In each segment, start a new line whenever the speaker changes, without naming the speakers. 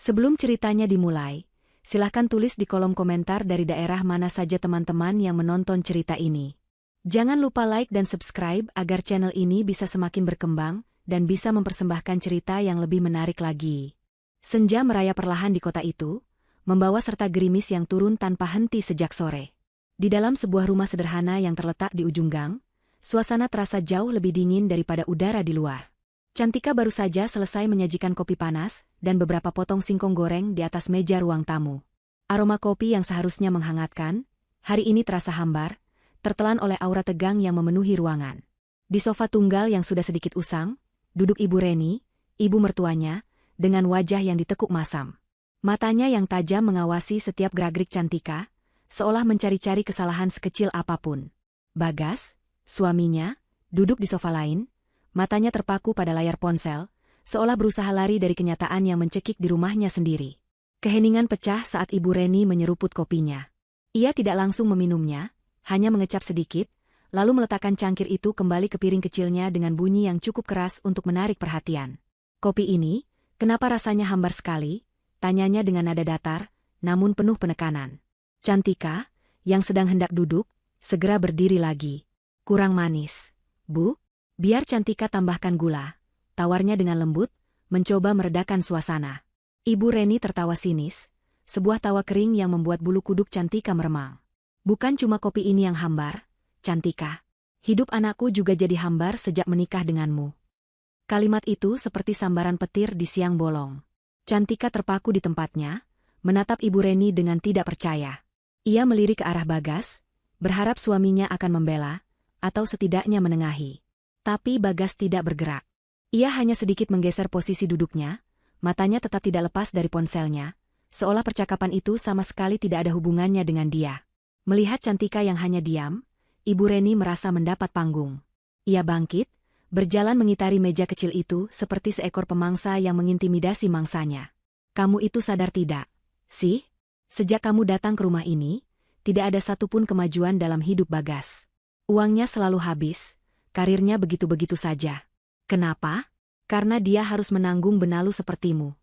Sebelum ceritanya dimulai, silahkan tulis di kolom komentar dari daerah mana saja teman-teman yang menonton cerita ini. Jangan lupa like dan subscribe agar channel ini bisa semakin berkembang dan bisa mempersembahkan cerita yang lebih menarik lagi. Senja merayap perlahan di kota itu, membawa serta gerimis yang turun tanpa henti sejak sore. Di dalam sebuah rumah sederhana yang terletak di ujung gang, suasana terasa jauh lebih dingin daripada udara di luar. Cantika baru saja selesai menyajikan kopi panas dan beberapa potong singkong goreng di atas meja ruang tamu. Aroma kopi yang seharusnya menghangatkan, hari ini terasa hambar, tertelan oleh aura tegang yang memenuhi ruangan. Di sofa tunggal yang sudah sedikit usang, duduk Ibu Reni, ibu mertuanya, dengan wajah yang ditekuk masam. Matanya yang tajam mengawasi setiap gerak-gerik Cantika, seolah mencari-cari kesalahan sekecil apapun. Bagas, suaminya, duduk di sofa lain, matanya terpaku pada layar ponsel, seolah berusaha lari dari kenyataan yang mencekik di rumahnya sendiri. Keheningan pecah saat Ibu Reni menyeruput kopinya. Ia tidak langsung meminumnya, hanya mengecap sedikit, lalu meletakkan cangkir itu kembali ke piring kecilnya dengan bunyi yang cukup keras untuk menarik perhatian. Kopi ini, kenapa rasanya hambar sekali? Tanyanya dengan nada datar, namun penuh penekanan. Cantika, yang sedang hendak duduk, segera berdiri lagi. Kurang manis, Bu? Biar Cantika tambahkan gula, tawarnya dengan lembut, mencoba meredakan suasana. Ibu Reni tertawa sinis, sebuah tawa kering yang membuat bulu kuduk Cantika meremang. Bukan cuma kopi ini yang hambar, Cantika. Hidup anakku juga jadi hambar sejak menikah denganmu. Kalimat itu seperti sambaran petir di siang bolong. Cantika terpaku di tempatnya, menatap Ibu Reni dengan tidak percaya. Ia melirik ke arah Bagas, berharap suaminya akan membela, atau setidaknya menengahi. Tapi Bagas tidak bergerak. Ia hanya sedikit menggeser posisi duduknya, matanya tetap tidak lepas dari ponselnya, seolah percakapan itu sama sekali tidak ada hubungannya dengan dia. Melihat Cantika yang hanya diam, Ibu Reni merasa mendapat panggung. Ia bangkit, berjalan mengitari meja kecil itu seperti seekor pemangsa yang mengintimidasi mangsanya. Kamu itu sadar tidak, sih? Sejak kamu datang ke rumah ini, tidak ada satupun kemajuan dalam hidup Bagas. Uangnya selalu habis, karirnya begitu-begitu saja. Kenapa? Karena dia harus menanggung benalu sepertimu.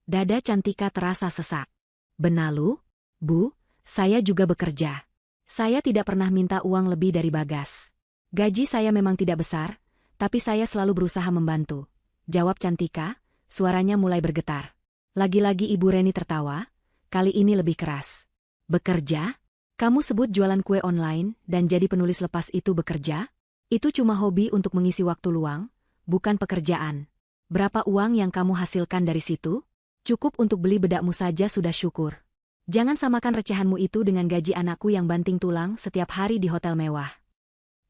Dada Cantika terasa sesak. Benalu? Bu, saya juga bekerja. Saya tidak pernah minta uang lebih dari Bagas. Gaji saya memang tidak besar, tapi saya selalu berusaha membantu. Jawab Cantika, suaranya mulai bergetar. Lagi-lagi Ibu Reni tertawa, kali ini lebih keras. Bekerja? Kamu sebut jualan kue online dan jadi penulis lepas itu bekerja? Itu cuma hobi untuk mengisi waktu luang, bukan pekerjaan. Berapa uang yang kamu hasilkan dari situ? Cukup untuk beli bedakmu saja sudah syukur. Jangan samakan recehanmu itu dengan gaji anakku yang banting tulang setiap hari di hotel mewah.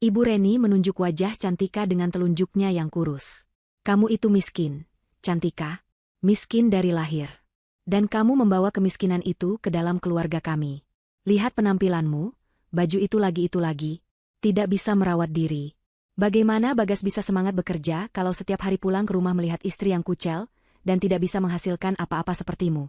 Ibu Reni menunjuk wajah Cantika dengan telunjuknya yang kurus. Kamu itu miskin, Cantika. Miskin dari lahir. Dan kamu membawa kemiskinan itu ke dalam keluarga kami. Lihat penampilanmu, baju itu lagi, tidak bisa merawat diri. Bagaimana Bagas bisa semangat bekerja kalau setiap hari pulang ke rumah melihat istri yang kucel dan tidak bisa menghasilkan apa-apa sepertimu?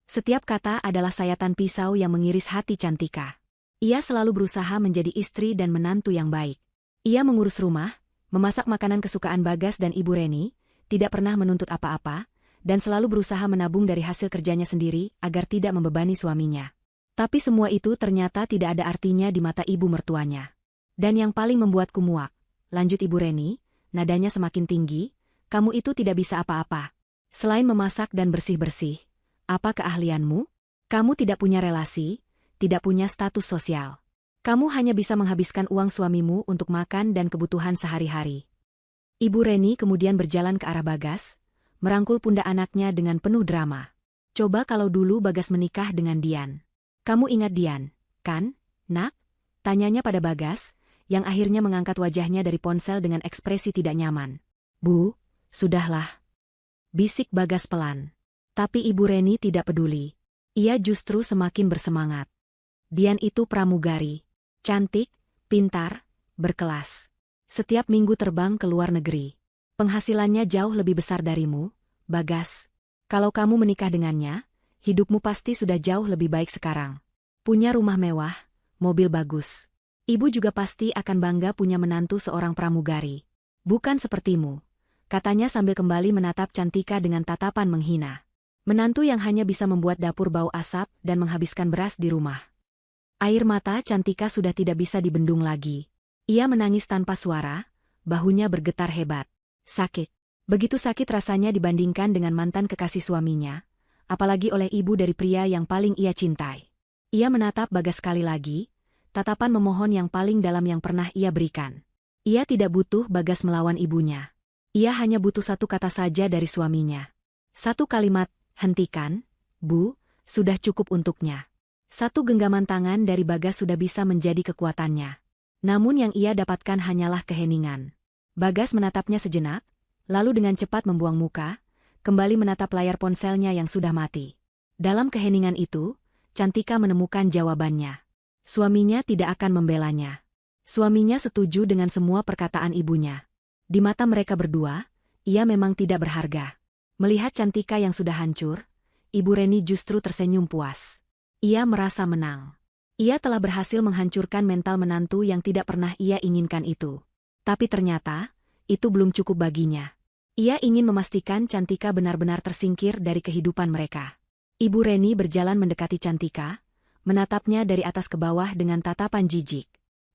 Setiap kata adalah sayatan pisau yang mengiris hati Cantika. Ia selalu berusaha menjadi istri dan menantu yang baik. Ia mengurus rumah, memasak makanan kesukaan Bagas dan Ibu Reni, tidak pernah menuntut apa-apa, dan selalu berusaha menabung dari hasil kerjanya sendiri agar tidak membebani suaminya. Tapi semua itu ternyata tidak ada artinya di mata ibu mertuanya. Dan yang paling membuatku muak, lanjut Ibu Reni, nadanya semakin tinggi, kamu itu tidak bisa apa-apa. Selain memasak dan bersih-bersih, apa keahlianmu? Kamu tidak punya relasi, tidak punya status sosial. Kamu hanya bisa menghabiskan uang suamimu untuk makan dan kebutuhan sehari-hari. Ibu Reni kemudian berjalan ke arah Bagas, merangkul pundak anaknya dengan penuh drama. Coba kalau dulu Bagas menikah dengan Dian. Kamu ingat Dian, kan, nak? Tanyanya pada Bagas, yang akhirnya mengangkat wajahnya dari ponsel dengan ekspresi tidak nyaman. Bu, sudahlah. Bisik Bagas pelan. Tapi Ibu Reni tidak peduli. Ia justru semakin bersemangat. Dian itu pramugari. Cantik, pintar, berkelas. Setiap minggu terbang ke luar negeri. Penghasilannya jauh lebih besar darimu, Bagas. Kalau kamu menikah dengannya, hidupmu pasti sudah jauh lebih baik sekarang. Punya rumah mewah, mobil bagus. Ibu juga pasti akan bangga punya menantu seorang pramugari. Bukan sepertimu, katanya sambil kembali menatap Cantika dengan tatapan menghina. Menantu yang hanya bisa membuat dapur bau asap dan menghabiskan beras di rumah. Air mata Cantika sudah tidak bisa dibendung lagi. Ia menangis tanpa suara, bahunya bergetar hebat. Sakit. Begitu sakit rasanya dibandingkan dengan mantan kekasih suaminya, apalagi oleh ibu dari pria yang paling ia cintai. Ia menatap Bagas sekali lagi, tatapan memohon yang paling dalam yang pernah ia berikan. Ia tidak butuh Bagas melawan ibunya. Ia hanya butuh satu kata saja dari suaminya. Satu kalimat, hentikan, Bu, sudah cukup untuknya. Satu genggaman tangan dari Bagas sudah bisa menjadi kekuatannya. Namun yang ia dapatkan hanyalah keheningan. Bagas menatapnya sejenak, lalu dengan cepat membuang muka, kembali menatap layar ponselnya yang sudah mati. Dalam keheningan itu, Cantika menemukan jawabannya. Suaminya tidak akan membelanya. Suaminya setuju dengan semua perkataan ibunya. Di mata mereka berdua, ia memang tidak berharga. Melihat Cantika yang sudah hancur, Ibu Reni justru tersenyum puas. Ia merasa menang. Ia telah berhasil menghancurkan mental menantu yang tidak pernah ia inginkan itu. Tapi ternyata, itu belum cukup baginya. Ia ingin memastikan Cantika benar-benar tersingkir dari kehidupan mereka. Ibu Reni berjalan mendekati Cantika, menatapnya dari atas ke bawah dengan tatapan jijik.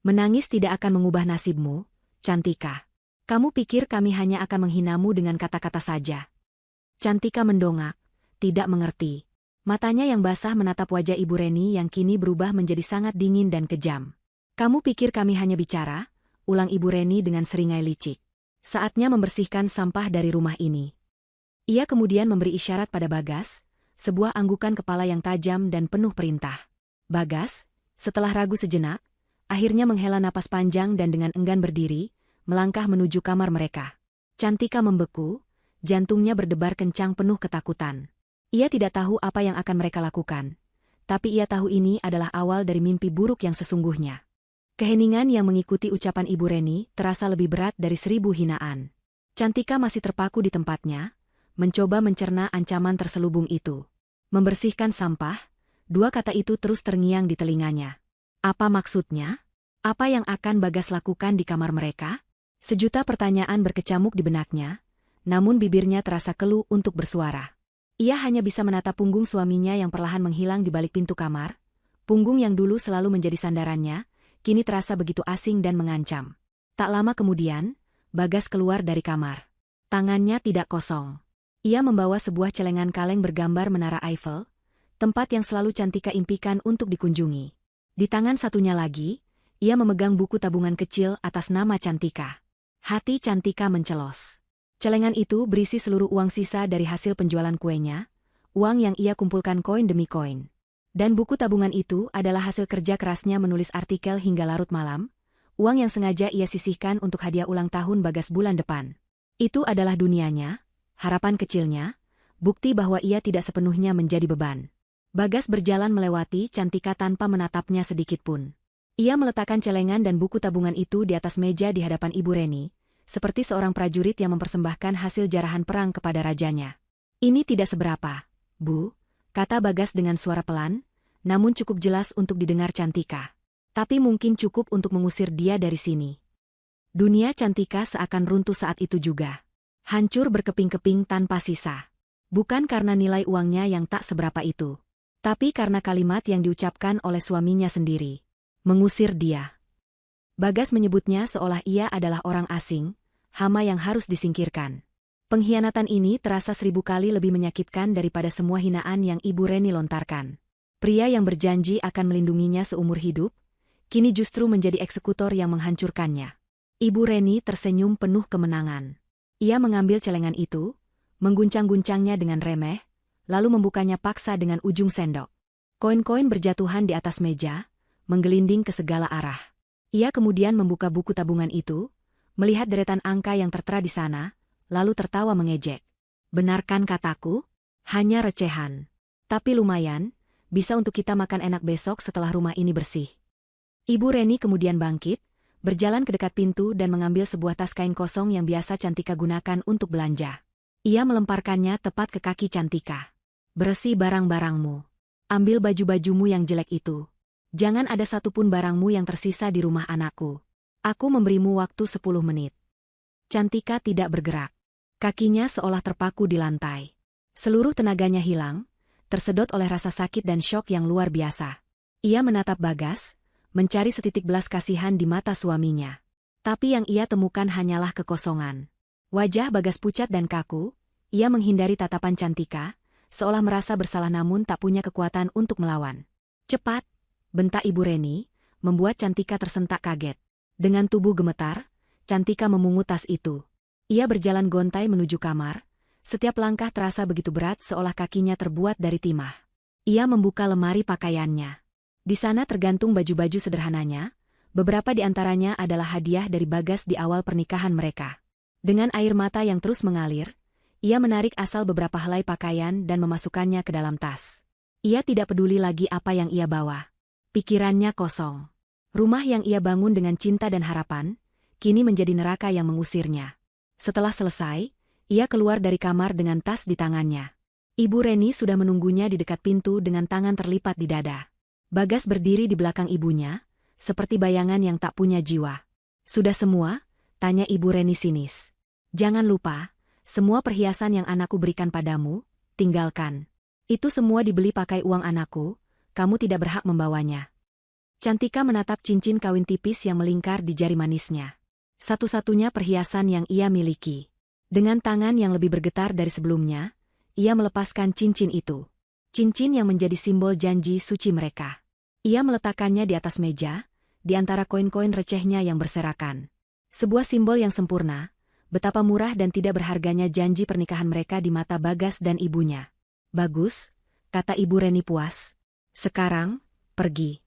Menangis tidak akan mengubah nasibmu, Cantika. Kamu pikir kami hanya akan menghinamu dengan kata-kata saja? Cantika mendongak, tidak mengerti. Matanya yang basah menatap wajah Ibu Reni yang kini berubah menjadi sangat dingin dan kejam. Kamu pikir kami hanya bicara? Ulang Ibu Reni dengan seringai licik. Saatnya membersihkan sampah dari rumah ini. Ia kemudian memberi isyarat pada Bagas, sebuah anggukan kepala yang tajam dan penuh perintah. Bagas, setelah ragu sejenak, akhirnya menghela napas panjang dan dengan enggan berdiri, melangkah menuju kamar mereka. Cantika membeku, jantungnya berdebar kencang penuh ketakutan. Ia tidak tahu apa yang akan mereka lakukan, tapi ia tahu ini adalah awal dari mimpi buruk yang sesungguhnya. Keheningan yang mengikuti ucapan Ibu Reni terasa lebih berat dari 1000 hinaan. Cantika masih terpaku di tempatnya, mencoba mencerna ancaman terselubung itu. Membersihkan sampah, dua kata itu terus terngiang di telinganya. Apa maksudnya? Apa yang akan Bagas lakukan di kamar mereka? Sejuta pertanyaan berkecamuk di benaknya, namun bibirnya terasa keluh untuk bersuara. Ia hanya bisa menatap punggung suaminya yang perlahan menghilang di balik pintu kamar. Punggung yang dulu selalu menjadi sandarannya, kini terasa begitu asing dan mengancam. Tak lama kemudian, Bagas keluar dari kamar. Tangannya tidak kosong. Ia membawa sebuah celengan kaleng bergambar Menara Eiffel, tempat yang selalu Cantika impikan untuk dikunjungi. Di tangan satunya lagi, ia memegang buku tabungan kecil atas nama Cantika. Hati Cantika mencelos. Celengan itu berisi seluruh uang sisa dari hasil penjualan kuenya, uang yang ia kumpulkan koin demi koin. Dan buku tabungan itu adalah hasil kerja kerasnya menulis artikel hingga larut malam, uang yang sengaja ia sisihkan untuk hadiah ulang tahun Bagas bulan depan. Itu adalah dunianya, harapan kecilnya, bukti bahwa ia tidak sepenuhnya menjadi beban. Bagas berjalan melewati Cantika tanpa menatapnya sedikitpun. Ia meletakkan celengan dan buku tabungan itu di atas meja di hadapan Ibu Reni, seperti seorang prajurit yang mempersembahkan hasil jarahan perang kepada rajanya. Ini tidak seberapa, Bu, kata Bagas dengan suara pelan, namun cukup jelas untuk didengar Cantika. Tapi mungkin cukup untuk mengusir dia dari sini. Dunia Cantika seakan runtuh saat itu juga. Hancur berkeping-keping tanpa sisa. Bukan karena nilai uangnya yang tak seberapa itu, tapi karena kalimat yang diucapkan oleh suaminya sendiri. Mengusir dia. Bagas menyebutnya seolah ia adalah orang asing, hama yang harus disingkirkan. Pengkhianatan ini terasa 1000 kali lebih menyakitkan daripada semua hinaan yang Ibu Reni lontarkan. Pria yang berjanji akan melindunginya seumur hidup, kini justru menjadi eksekutor yang menghancurkannya. Ibu Reni tersenyum penuh kemenangan. Ia mengambil celengan itu, mengguncang-guncangnya dengan remeh, lalu membukanya paksa dengan ujung sendok. Koin-koin berjatuhan di atas meja, menggelinding ke segala arah. Ia kemudian membuka buku tabungan itu, melihat deretan angka yang tertera di sana, lalu tertawa mengejek. Benarkan kataku? Hanya recehan. Tapi lumayan, bisa untuk kita makan enak besok setelah rumah ini bersih. Ibu Reni kemudian bangkit, berjalan ke dekat pintu dan mengambil sebuah tas kain kosong yang biasa Cantika gunakan untuk belanja. Ia melemparkannya tepat ke kaki Cantika. Bersih barang-barangmu. Ambil baju-bajumu yang jelek itu. Jangan ada satupun barangmu yang tersisa di rumah anakku. Aku memberimu waktu 10 menit. Cantika tidak bergerak. Kakinya seolah terpaku di lantai. Seluruh tenaganya hilang, tersedot oleh rasa sakit dan syok yang luar biasa. Ia menatap Bagas, mencari setitik belas kasihan di mata suaminya. Tapi yang ia temukan hanyalah kekosongan. Wajah Bagas pucat dan kaku, ia menghindari tatapan Cantika, seolah merasa bersalah namun tak punya kekuatan untuk melawan. "Cepat!" bentak Ibu Reni, membuat Cantika tersentak kaget. Dengan tubuh gemetar, Cantika memungut tas itu. Ia berjalan gontai menuju kamar, setiap langkah terasa begitu berat seolah kakinya terbuat dari timah. Ia membuka lemari pakaiannya. Di sana tergantung baju-baju sederhananya, beberapa di antaranya adalah hadiah dari Bagas di awal pernikahan mereka. Dengan air mata yang terus mengalir, ia menarik asal beberapa helai pakaian dan memasukkannya ke dalam tas. Ia tidak peduli lagi apa yang ia bawa. Pikirannya kosong. Rumah yang ia bangun dengan cinta dan harapan, kini menjadi neraka yang mengusirnya. Setelah selesai, ia keluar dari kamar dengan tas di tangannya. Ibu Reni sudah menunggunya di dekat pintu dengan tangan terlipat di dada. Bagas berdiri di belakang ibunya, seperti bayangan yang tak punya jiwa. "Sudah semua?" tanya Ibu Reni sinis. "Jangan lupa, semua perhiasan yang anakku berikan padamu, tinggalkan. Itu semua dibeli pakai uang anakku, kamu tidak berhak membawanya." Cantika menatap cincin kawin tipis yang melingkar di jari manisnya. Satu-satunya perhiasan yang ia miliki. Dengan tangan yang lebih bergetar dari sebelumnya, ia melepaskan cincin itu. Cincin yang menjadi simbol janji suci mereka. Ia meletakkannya di atas meja, di antara koin-koin recehnya yang berserakan. Sebuah simbol yang sempurna, betapa murah dan tidak berharganya janji pernikahan mereka di mata Bagas dan ibunya. "Bagus," kata Ibu Reni puas. "Sekarang, pergi."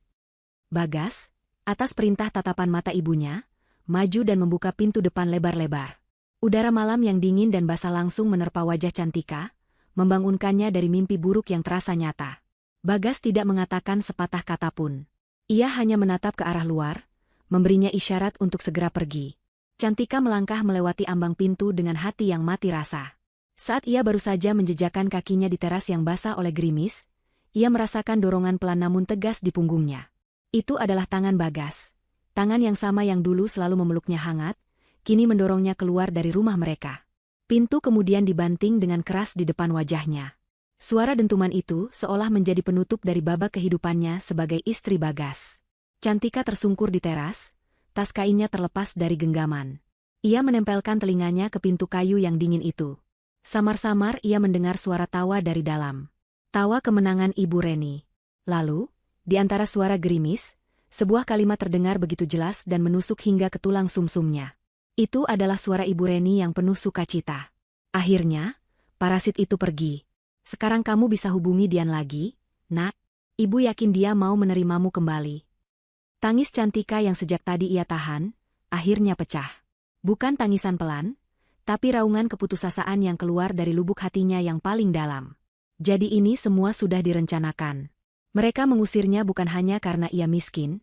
Bagas, atas perintah tatapan mata ibunya, maju dan membuka pintu depan lebar-lebar. Udara malam yang dingin dan basah langsung menerpa wajah Cantika, membangunkannya dari mimpi buruk yang terasa nyata. Bagas tidak mengatakan sepatah kata pun. Ia hanya menatap ke arah luar, memberinya isyarat untuk segera pergi. Cantika melangkah melewati ambang pintu dengan hati yang mati rasa. Saat ia baru saja menjejakkan kakinya di teras yang basah oleh gerimis, ia merasakan dorongan pelan namun tegas di punggungnya. Itu adalah tangan Bagas. Tangan yang sama yang dulu selalu memeluknya hangat, kini mendorongnya keluar dari rumah mereka. Pintu kemudian dibanting dengan keras di depan wajahnya. Suara dentuman itu seolah menjadi penutup dari babak kehidupannya sebagai istri Bagas. Cantika tersungkur di teras, tas kainnya terlepas dari genggaman. Ia menempelkan telinganya ke pintu kayu yang dingin itu. Samar-samar ia mendengar suara tawa dari dalam. Tawa kemenangan Ibu Reni. Lalu, di antara suara gerimis, sebuah kalimat terdengar begitu jelas dan menusuk hingga ke tulang sumsumnya. Itu adalah suara Ibu Reni yang penuh sukacita. "Akhirnya, parasit itu pergi. Sekarang kamu bisa hubungi Dian lagi, Nak. Ibu yakin dia mau menerimamu kembali." Tangis Cantika yang sejak tadi ia tahan, akhirnya pecah. Bukan tangisan pelan, tapi raungan keputusasaan yang keluar dari lubuk hatinya yang paling dalam. Jadi ini semua sudah direncanakan. Mereka mengusirnya bukan hanya karena ia miskin,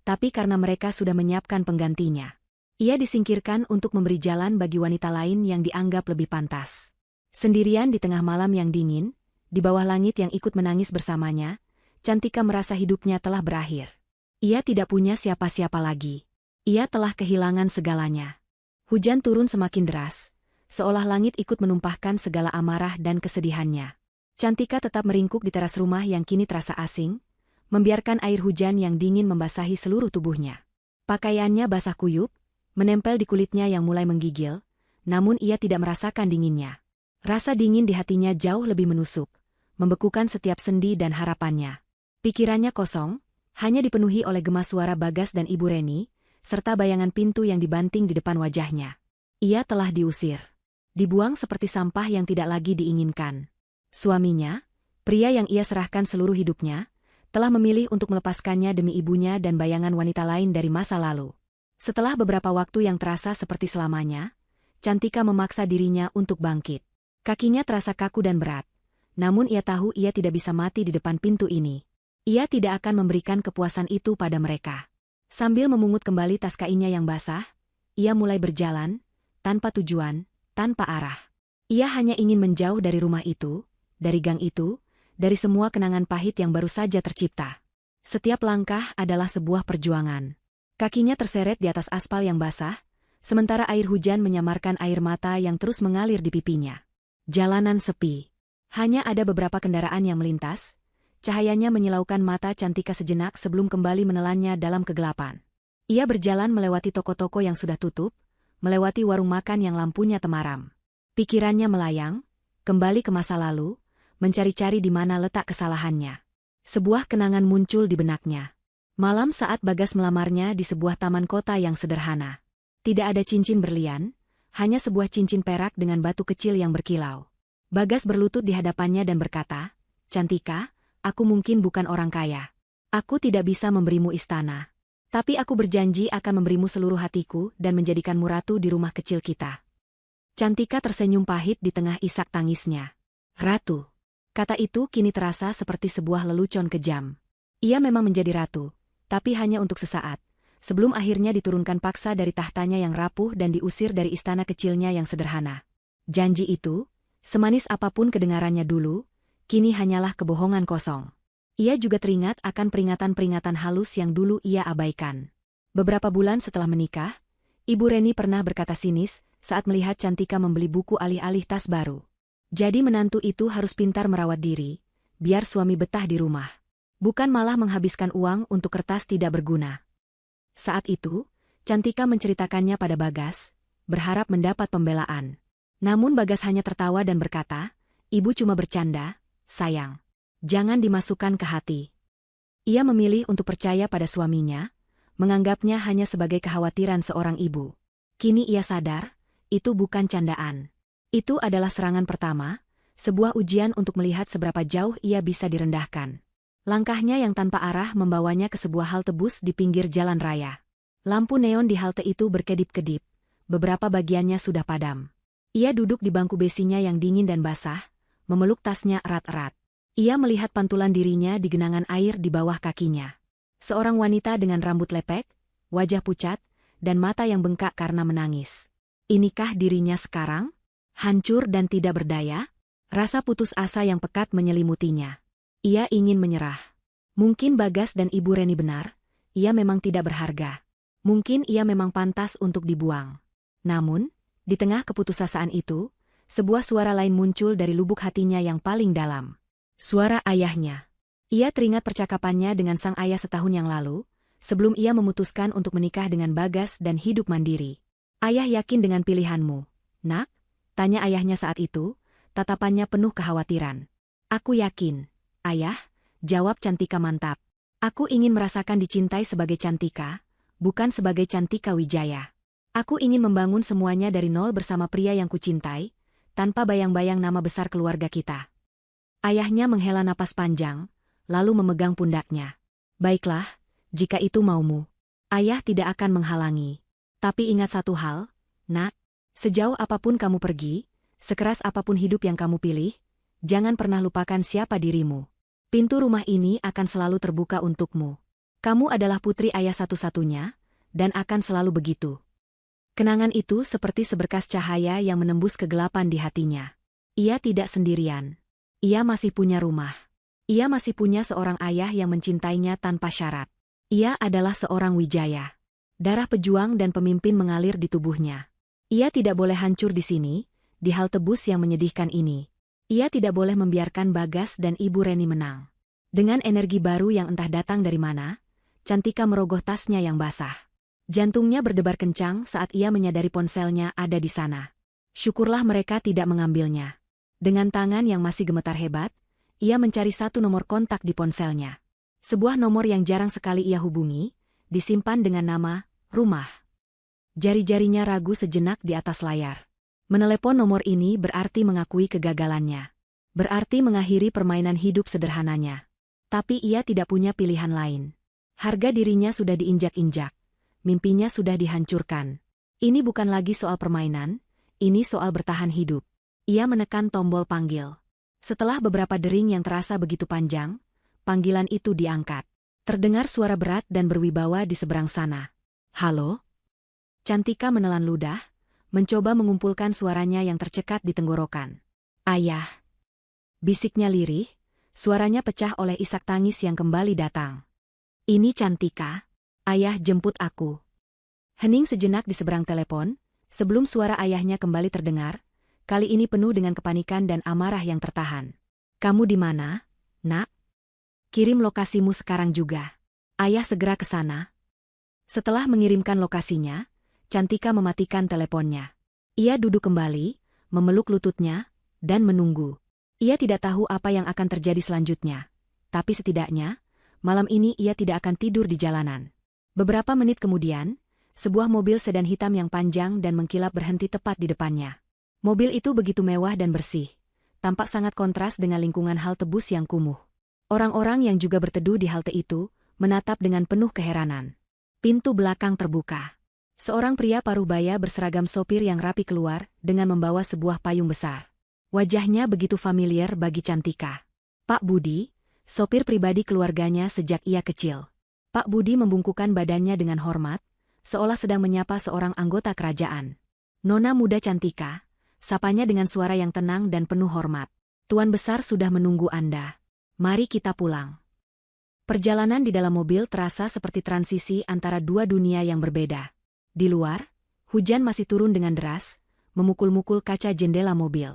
tapi karena mereka sudah menyiapkan penggantinya. Ia disingkirkan untuk memberi jalan bagi wanita lain yang dianggap lebih pantas. Sendirian di tengah malam yang dingin, di bawah langit yang ikut menangis bersamanya, Cantika merasa hidupnya telah berakhir. Ia tidak punya siapa-siapa lagi. Ia telah kehilangan segalanya. Hujan turun semakin deras, seolah langit ikut menumpahkan segala amarah dan kesedihannya. Cantika tetap meringkuk di teras rumah yang kini terasa asing, membiarkan air hujan yang dingin membasahi seluruh tubuhnya. Pakaiannya basah kuyup, menempel di kulitnya yang mulai menggigil, namun ia tidak merasakan dinginnya. Rasa dingin di hatinya jauh lebih menusuk, membekukan setiap sendi dan harapannya. Pikirannya kosong, hanya dipenuhi oleh gema suara Bagas dan Ibu Reni, serta bayangan pintu yang dibanting di depan wajahnya. Ia telah diusir. Dibuang seperti sampah yang tidak lagi diinginkan. Suaminya, pria yang ia serahkan seluruh hidupnya, telah memilih untuk melepaskannya demi ibunya dan bayangan wanita lain dari masa lalu. Setelah beberapa waktu yang terasa seperti selamanya, Cantika memaksa dirinya untuk bangkit. Kakinya terasa kaku dan berat, namun ia tahu ia tidak bisa mati di depan pintu ini. Ia tidak akan memberikan kepuasan itu pada mereka. Sambil memungut kembali tas kainnya yang basah, ia mulai berjalan, tanpa tujuan, tanpa arah. Ia hanya ingin menjauh dari rumah itu, dari gang itu, dari semua kenangan pahit yang baru saja tercipta. Setiap langkah adalah sebuah perjuangan. Kakinya terseret di atas aspal yang basah, sementara air hujan menyamarkan air mata yang terus mengalir di pipinya. Jalanan sepi. Hanya ada beberapa kendaraan yang melintas, cahayanya menyilaukan mata Cantika sejenak sebelum kembali menelannya dalam kegelapan. Ia berjalan melewati toko-toko yang sudah tutup, melewati warung makan yang lampunya temaram. Pikirannya melayang, kembali ke masa lalu, mencari-cari di mana letak kesalahannya. Sebuah kenangan muncul di benaknya. Malam saat Bagas melamarnya di sebuah taman kota yang sederhana. Tidak ada cincin berlian, hanya sebuah cincin perak dengan batu kecil yang berkilau. Bagas berlutut di hadapannya dan berkata, "Cantika, aku mungkin bukan orang kaya. Aku tidak bisa memberimu istana. Tapi aku berjanji akan memberimu seluruh hatiku dan menjadikanmu ratu di rumah kecil kita." Cantika tersenyum pahit di tengah isak tangisnya. "Ratu." Kata itu kini terasa seperti sebuah lelucon kejam. Ia memang menjadi ratu, tapi hanya untuk sesaat, sebelum akhirnya diturunkan paksa dari tahtanya yang rapuh dan diusir dari istana kecilnya yang sederhana. Janji itu, semanis apapun kedengarannya dulu, kini hanyalah kebohongan kosong. Ia juga teringat akan peringatan-peringatan halus yang dulu ia abaikan. Beberapa bulan setelah menikah, Ibu Reni pernah berkata sinis saat melihat Cantika membeli buku alih-alih tas baru. Jadi menantu itu harus pintar merawat diri, biar suami betah di rumah. Bukan malah menghabiskan uang untuk kertas tidak berguna. Saat itu, Cantika menceritakannya pada Bagas, berharap mendapat pembelaan. Namun Bagas hanya tertawa dan berkata, "Ibu cuma bercanda, sayang. Jangan dimasukkan ke hati." Ia memilih untuk percaya pada suaminya, menganggapnya hanya sebagai kekhawatiran seorang ibu. Kini ia sadar, itu bukan candaan. Itu adalah serangan pertama, sebuah ujian untuk melihat seberapa jauh ia bisa direndahkan. Langkahnya yang tanpa arah membawanya ke sebuah halte bus di pinggir jalan raya. Lampu neon di halte itu berkedip-kedip, beberapa bagiannya sudah padam. Ia duduk di bangku besinya yang dingin dan basah, memeluk tasnya erat-erat. Ia melihat pantulan dirinya di genangan air di bawah kakinya. Seorang wanita dengan rambut lepek, wajah pucat, dan mata yang bengkak karena menangis. Inikah dirinya sekarang? Hancur dan tidak berdaya? Rasa putus asa yang pekat menyelimutinya. Ia ingin menyerah. Mungkin Bagas dan Ibu Reni benar, ia memang tidak berharga. Mungkin ia memang pantas untuk dibuang. Namun, di tengah keputusasaan itu, sebuah suara lain muncul dari lubuk hatinya yang paling dalam. Suara ayahnya. Ia teringat percakapannya dengan sang ayah setahun yang lalu, sebelum ia memutuskan untuk menikah dengan Bagas dan hidup mandiri. "Ayah yakin dengan pilihanmu, Nak?" tanya ayahnya saat itu, tatapannya penuh kekhawatiran. "Aku yakin, Ayah," jawab Cantika mantap. "Aku ingin merasakan dicintai sebagai Cantika, bukan sebagai Cantika Wijaya. Aku ingin membangun semuanya dari nol bersama pria yang kucintai, tanpa bayang-bayang nama besar keluarga kita." Ayahnya menghela napas panjang, lalu memegang pundaknya. "Baiklah, jika itu maumu. Ayah tidak akan menghalangi. Tapi ingat satu hal, Nak, sejauh apapun kamu pergi, sekeras apapun hidup yang kamu pilih, jangan pernah lupakan siapa dirimu. Pintu rumah ini akan selalu terbuka untukmu. Kamu adalah putri ayah satu-satunya, dan akan selalu begitu." Kenangan itu seperti seberkas cahaya yang menembus kegelapan di hatinya. Ia tidak sendirian. Ia masih punya rumah. Ia masih punya seorang ayah yang mencintainya tanpa syarat. Ia adalah seorang Wijaya. Darah pejuang dan pemimpin mengalir di tubuhnya. Ia tidak boleh hancur di sini, di halte bus yang menyedihkan ini. Ia tidak boleh membiarkan Bagas dan Ibu Reni menang. Dengan energi baru yang entah datang dari mana, Cantika merogoh tasnya yang basah. Jantungnya berdebar kencang saat ia menyadari ponselnya ada di sana. Syukurlah mereka tidak mengambilnya. Dengan tangan yang masih gemetar hebat, ia mencari satu nomor kontak di ponselnya. Sebuah nomor yang jarang sekali ia hubungi, disimpan dengan nama, rumah. Jari-jarinya ragu sejenak di atas layar. Menelepon nomor ini berarti mengakui kegagalannya. Berarti mengakhiri permainan hidup sederhananya. Tapi ia tidak punya pilihan lain. Harga dirinya sudah diinjak-injak. Mimpinya sudah dihancurkan. Ini bukan lagi soal permainan, ini soal bertahan hidup. Ia menekan tombol panggil. Setelah beberapa dering yang terasa begitu panjang, panggilan itu diangkat. Terdengar suara berat dan berwibawa di seberang sana. "Halo?" Cantika menelan ludah, mencoba mengumpulkan suaranya yang tercekat di tenggorokan. "Ayah." Bisiknya lirih, suaranya pecah oleh isak tangis yang kembali datang. "Ini Cantika. Ayah jemput aku." Hening sejenak di seberang telepon, sebelum suara ayahnya kembali terdengar, kali ini penuh dengan kepanikan dan amarah yang tertahan. Kamu di mana, Nak? Kirim lokasimu sekarang juga. Ayah segera ke sana. Setelah mengirimkan lokasinya, Cantika mematikan teleponnya. Ia duduk kembali, memeluk lututnya, dan menunggu. Ia tidak tahu apa yang akan terjadi selanjutnya. Tapi setidaknya, malam ini ia tidak akan tidur di jalanan. Beberapa menit kemudian, sebuah mobil sedan hitam yang panjang dan mengkilap berhenti tepat di depannya. Mobil itu begitu mewah dan bersih, tampak sangat kontras dengan lingkungan halte bus yang kumuh. Orang-orang yang juga berteduh di halte itu, menatap dengan penuh keheranan. Pintu belakang terbuka. Seorang pria paruh baya berseragam sopir yang rapi keluar dengan membawa sebuah payung besar. Wajahnya begitu familiar bagi Cantika. Pak Budi, sopir pribadi keluarganya sejak ia kecil. Pak Budi membungkukkan badannya dengan hormat, seolah sedang menyapa seorang anggota kerajaan. Nona muda Cantika, sapanya dengan suara yang tenang dan penuh hormat. Tuan besar sudah menunggu Anda. Mari kita pulang. Perjalanan di dalam mobil terasa seperti transisi antara dua dunia yang berbeda. Di luar, hujan masih turun dengan deras, memukul-mukul kaca jendela mobil.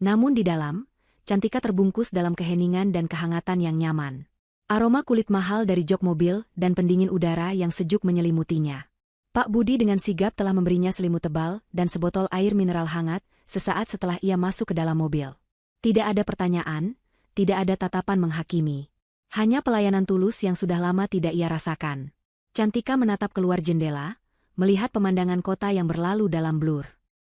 Namun di dalam, Cantika terbungkus dalam keheningan dan kehangatan yang nyaman. Aroma kulit mahal dari jok mobil dan pendingin udara yang sejuk menyelimutinya. Pak Budi dengan sigap telah memberinya selimut tebal dan sebotol air mineral hangat sesaat setelah ia masuk ke dalam mobil. Tidak ada pertanyaan, tidak ada tatapan menghakimi. Hanya pelayanan tulus yang sudah lama tidak ia rasakan. Cantika menatap keluar jendela, melihat pemandangan kota yang berlalu dalam blur.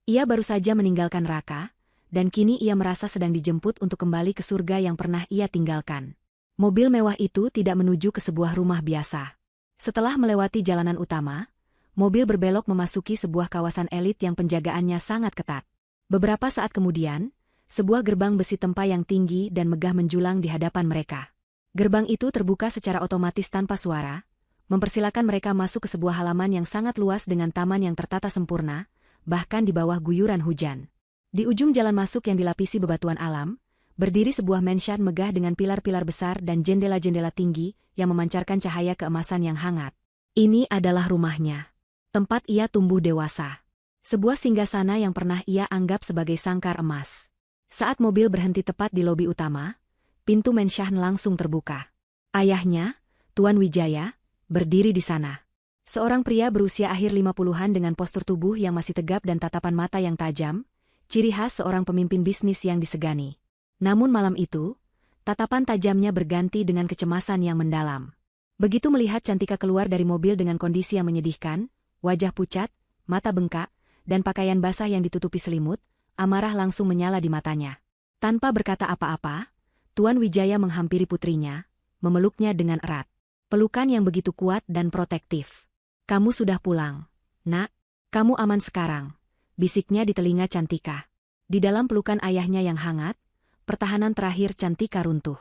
Ia baru saja meninggalkan Raka, dan kini ia merasa sedang dijemput untuk kembali ke surga yang pernah ia tinggalkan. Mobil mewah itu tidak menuju ke sebuah rumah biasa. Setelah melewati jalanan utama, mobil berbelok memasuki sebuah kawasan elit yang penjagaannya sangat ketat. Beberapa saat kemudian, sebuah gerbang besi tempa yang tinggi dan megah menjulang di hadapan mereka. Gerbang itu terbuka secara otomatis tanpa suara, mempersilakan mereka masuk ke sebuah halaman yang sangat luas dengan taman yang tertata sempurna, bahkan di bawah guyuran hujan. Di ujung jalan masuk yang dilapisi bebatuan alam, berdiri sebuah mansion megah dengan pilar-pilar besar dan jendela-jendela tinggi yang memancarkan cahaya keemasan yang hangat. Ini adalah rumahnya. Tempat ia tumbuh dewasa. Sebuah singgasana yang pernah ia anggap sebagai sangkar emas. Saat mobil berhenti tepat di lobi utama, pintu mansion langsung terbuka. Ayahnya, Tuan Wijaya, berdiri di sana. Seorang pria berusia akhir 50-an dengan postur tubuh yang masih tegap dan tatapan mata yang tajam, ciri khas seorang pemimpin bisnis yang disegani. Namun malam itu, tatapan tajamnya berganti dengan kecemasan yang mendalam. Begitu melihat Cantika keluar dari mobil dengan kondisi yang menyedihkan, wajah pucat, mata bengkak, dan pakaian basah yang ditutupi selimut, amarah langsung menyala di matanya. Tanpa berkata apa-apa, Tuan Wijaya menghampiri putrinya, memeluknya dengan erat. Pelukan yang begitu kuat dan protektif. Kamu sudah pulang, Nak. Kamu aman sekarang, bisiknya di telinga Cantika. Di dalam pelukan ayahnya yang hangat, pertahanan terakhir Cantika runtuh.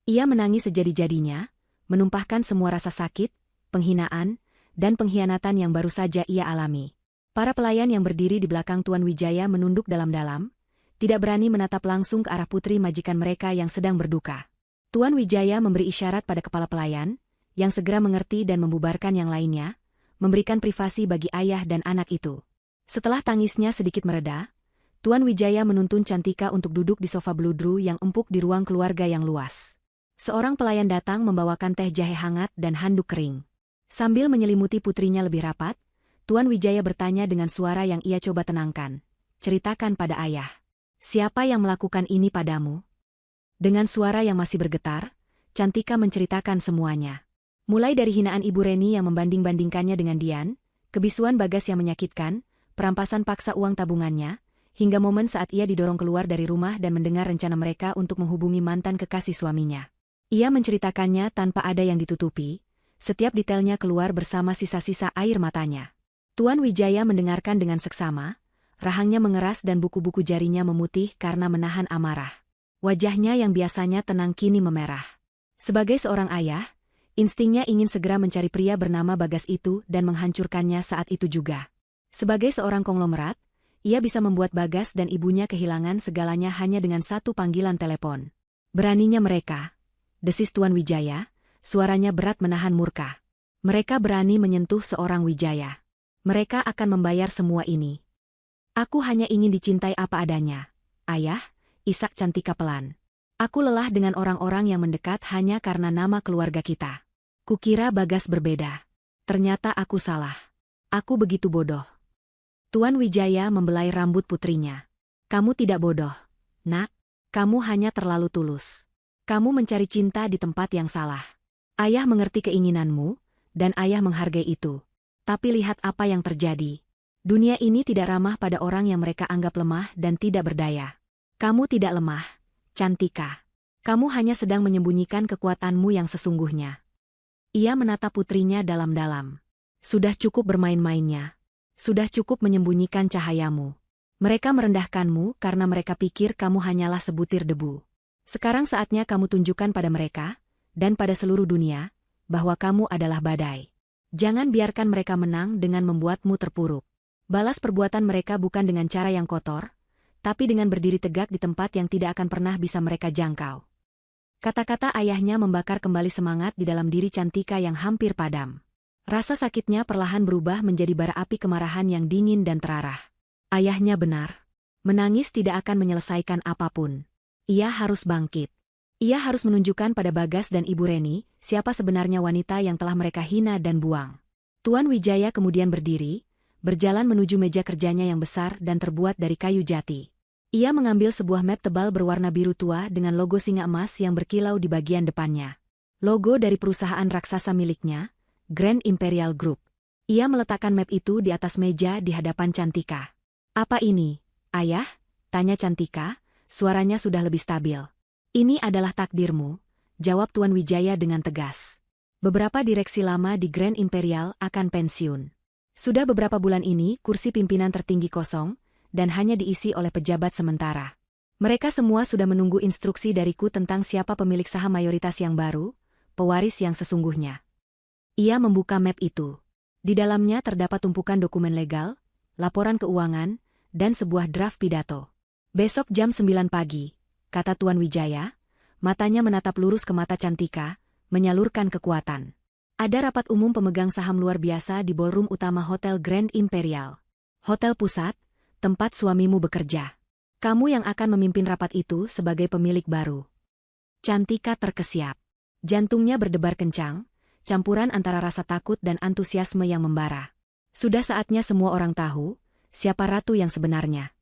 Ia menangis sejadi-jadinya, menumpahkan semua rasa sakit, penghinaan, dan pengkhianatan yang baru saja ia alami. Para pelayan yang berdiri di belakang Tuan Wijaya menunduk dalam-dalam, tidak berani menatap langsung ke arah putri majikan mereka yang sedang berduka. Tuan Wijaya memberi isyarat pada kepala pelayan, yang segera mengerti dan membubarkan yang lainnya, memberikan privasi bagi ayah dan anak itu. Setelah tangisnya sedikit mereda, Tuan Wijaya menuntun Cantika untuk duduk di sofa beludru yang empuk di ruang keluarga yang luas. Seorang pelayan datang membawakan teh jahe hangat dan handuk kering. Sambil menyelimuti putrinya lebih rapat, Tuan Wijaya bertanya dengan suara yang ia coba tenangkan. Ceritakan pada ayah. Siapa yang melakukan ini padamu? Dengan suara yang masih bergetar, Cantika menceritakan semuanya. Mulai dari hinaan Ibu Reni yang membanding-bandingkannya dengan Dian, kebisuan Bagas yang menyakitkan, perampasan paksa uang tabungannya, hingga momen saat ia didorong keluar dari rumah dan mendengar rencana mereka untuk menghubungi mantan kekasih suaminya. Ia menceritakannya tanpa ada yang ditutupi, setiap detailnya keluar bersama sisa-sisa air matanya. Tuan Wijaya mendengarkan dengan seksama, rahangnya mengeras dan buku-buku jarinya memutih karena menahan amarah. Wajahnya yang biasanya tenang kini memerah. Sebagai seorang ayah, instingnya ingin segera mencari pria bernama Bagas itu dan menghancurkannya saat itu juga. Sebagai seorang konglomerat, ia bisa membuat Bagas dan ibunya kehilangan segalanya hanya dengan satu panggilan telepon. Beraninya mereka, desis Tuan Wijaya, suaranya berat menahan murka. Mereka berani menyentuh seorang Wijaya. Mereka akan membayar semua ini. Aku hanya ingin dicintai apa adanya. Ayah, isak Cantika pelan. Aku lelah dengan orang-orang yang mendekat hanya karena nama keluarga kita. Kukira Bagas berbeda. Ternyata aku salah. Aku begitu bodoh. Tuan Wijaya membelai rambut putrinya. Kamu tidak bodoh, nak. Kamu hanya terlalu tulus. Kamu mencari cinta di tempat yang salah. Ayah mengerti keinginanmu, dan ayah menghargai itu. Tapi lihat apa yang terjadi. Dunia ini tidak ramah pada orang yang mereka anggap lemah dan tidak berdaya. Kamu tidak lemah, Cantika. Kamu hanya sedang menyembunyikan kekuatanmu yang sesungguhnya. Ia menatap putrinya dalam-dalam. Sudah cukup bermain-mainnya. Sudah cukup menyembunyikan cahayamu. Mereka merendahkanmu karena mereka pikir kamu hanyalah sebutir debu. Sekarang saatnya kamu tunjukkan pada mereka, dan pada seluruh dunia, bahwa kamu adalah badai. Jangan biarkan mereka menang dengan membuatmu terpuruk. Balas perbuatan mereka bukan dengan cara yang kotor, tapi dengan berdiri tegak di tempat yang tidak akan pernah bisa mereka jangkau. Kata-kata ayahnya membakar kembali semangat di dalam diri Cantika yang hampir padam. Rasa sakitnya perlahan berubah menjadi bara api kemarahan yang dingin dan terarah. Ayahnya benar. Menangis tidak akan menyelesaikan apapun. Ia harus bangkit. Ia harus menunjukkan pada Bagas dan Ibu Reni siapa sebenarnya wanita yang telah mereka hina dan buang. Tuan Wijaya kemudian berdiri, berjalan menuju meja kerjanya yang besar dan terbuat dari kayu jati. Ia mengambil sebuah map tebal berwarna biru tua dengan logo singa emas yang berkilau di bagian depannya. Logo dari perusahaan raksasa miliknya, Grand Imperial Group. Ia meletakkan map itu di atas meja di hadapan Cantika. "Apa ini, ayah?" tanya Cantika, suaranya sudah lebih stabil. "Ini adalah takdirmu," jawab Tuan Wijaya dengan tegas. "Beberapa direksi lama di Grand Imperial akan pensiun. Sudah beberapa bulan ini kursi pimpinan tertinggi kosong, dan hanya diisi oleh pejabat sementara. Mereka semua sudah menunggu instruksi dariku tentang siapa pemilik saham mayoritas yang baru, pewaris yang sesungguhnya." Ia membuka map itu. Di dalamnya terdapat tumpukan dokumen legal, laporan keuangan, dan sebuah draft pidato. "Besok jam 9 pagi, kata Tuan Wijaya, matanya menatap lurus ke mata Cantika, menyalurkan kekuatan. "Ada rapat umum pemegang saham luar biasa di ballroom utama Hotel Grand Imperial. Hotel pusat, tempat suamimu bekerja. Kamu yang akan memimpin rapat itu sebagai pemilik baru." Cantika terkesiap. Jantungnya berdebar kencang, campuran antara rasa takut dan antusiasme yang membara. Sudah saatnya semua orang tahu, siapa ratu yang sebenarnya.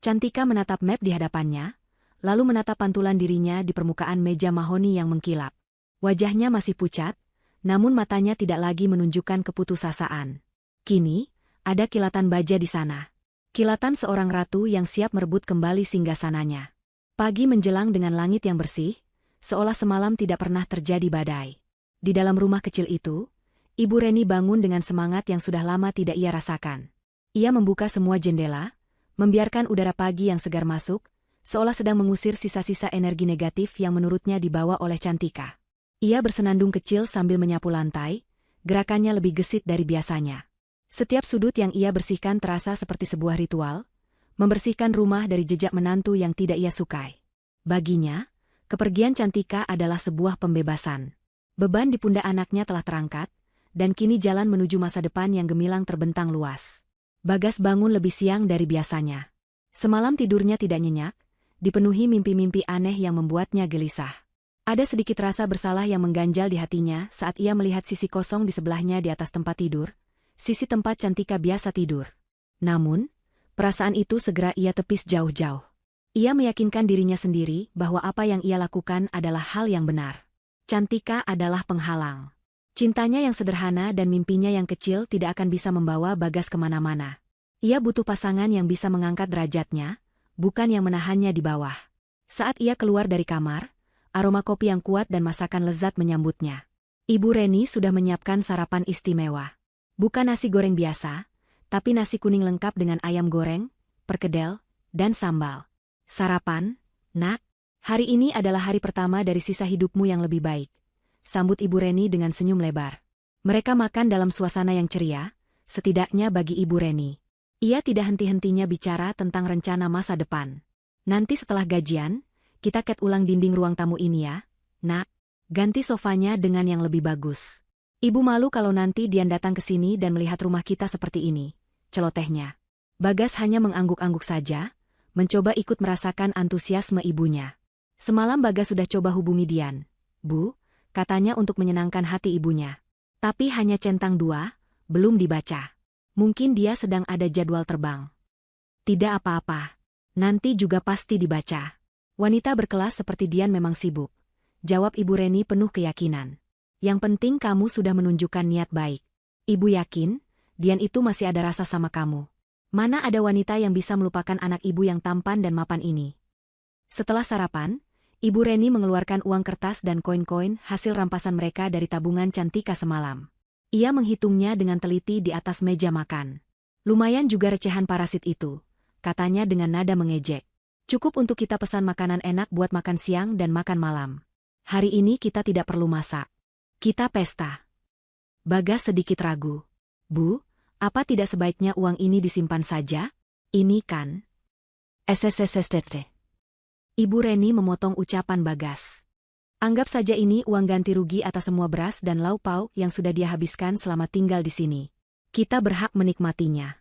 Cantika menatap map di hadapannya, lalu menatap pantulan dirinya di permukaan meja mahoni yang mengkilap. Wajahnya masih pucat, namun matanya tidak lagi menunjukkan keputusasaan. Kini, ada kilatan baja di sana. Kilatan seorang ratu yang siap merebut kembali singgasananya. Pagi menjelang dengan langit yang bersih, seolah semalam tidak pernah terjadi badai. Di dalam rumah kecil itu, Ibu Reni bangun dengan semangat yang sudah lama tidak ia rasakan. Ia membuka semua jendela, membiarkan udara pagi yang segar masuk, seolah sedang mengusir sisa-sisa energi negatif yang menurutnya dibawa oleh Cantika. Ia bersenandung kecil sambil menyapu lantai, gerakannya lebih gesit dari biasanya. Setiap sudut yang ia bersihkan terasa seperti sebuah ritual, membersihkan rumah dari jejak menantu yang tidak ia sukai. Baginya, kepergian Cantika adalah sebuah pembebasan. Beban di pundak anaknya telah terangkat, dan kini jalan menuju masa depan yang gemilang terbentang luas. Bagas bangun lebih siang dari biasanya. Semalam tidurnya tidak nyenyak, dipenuhi mimpi-mimpi aneh yang membuatnya gelisah. Ada sedikit rasa bersalah yang mengganjal di hatinya saat ia melihat sisi kosong di sebelahnya di atas tempat tidur, sisi tempat Cantika biasa tidur. Namun, perasaan itu segera ia tepis jauh-jauh. Ia meyakinkan dirinya sendiri bahwa apa yang ia lakukan adalah hal yang benar. Cantika adalah penghalang. Cintanya yang sederhana dan mimpinya yang kecil tidak akan bisa membawa Bagas kemana-mana. Ia butuh pasangan yang bisa mengangkat derajatnya, bukan yang menahannya di bawah. Saat ia keluar dari kamar, aroma kopi yang kuat dan masakan lezat menyambutnya. Ibu Reni sudah menyiapkan sarapan istimewa. Bukan nasi goreng biasa, tapi nasi kuning lengkap dengan ayam goreng, perkedel, dan sambal. "Sarapan, nak? Hari ini adalah hari pertama dari sisa hidupmu yang lebih baik," sambut Ibu Reni dengan senyum lebar. Mereka makan dalam suasana yang ceria, setidaknya bagi Ibu Reni. Ia tidak henti-hentinya bicara tentang rencana masa depan. "Nanti setelah gajian, kita cat ulang dinding ruang tamu ini ya, nak. Ganti sofanya dengan yang lebih bagus. Ibu malu kalau nanti Dian datang ke sini dan melihat rumah kita seperti ini," celotehnya. Bagas hanya mengangguk-angguk saja, mencoba ikut merasakan antusiasme ibunya. Semalam Bagas sudah coba hubungi Dian. Bu, katanya untuk menyenangkan hati ibunya. Tapi hanya centang 2, belum dibaca. Mungkin dia sedang ada jadwal terbang. Tidak apa-apa. Nanti juga pasti dibaca. Wanita berkelas seperti Dian memang sibuk. Jawab Ibu Reni penuh keyakinan. Yang penting kamu sudah menunjukkan niat baik. Ibu yakin, Dian itu masih ada rasa sama kamu. Mana ada wanita yang bisa melupakan anak ibu yang tampan dan mapan ini. Setelah sarapan, Ibu Reni mengeluarkan uang kertas dan koin-koin hasil rampasan mereka dari tabungan Cantika semalam. Ia menghitungnya dengan teliti di atas meja makan. Lumayan juga recehan parasit itu, katanya dengan nada mengejek. Cukup untuk kita pesan makanan enak buat makan siang dan makan malam. Hari ini kita tidak perlu masak. Kita pesta. Bagas sedikit ragu. Bu, apa tidak sebaiknya uang ini disimpan saja? Ini kan SSSSTT. Ibu Reni memotong ucapan Bagas. Anggap saja ini uang ganti rugi atas semua beras dan lauk pauk yang sudah dia habiskan selama tinggal di sini. Kita berhak menikmatinya.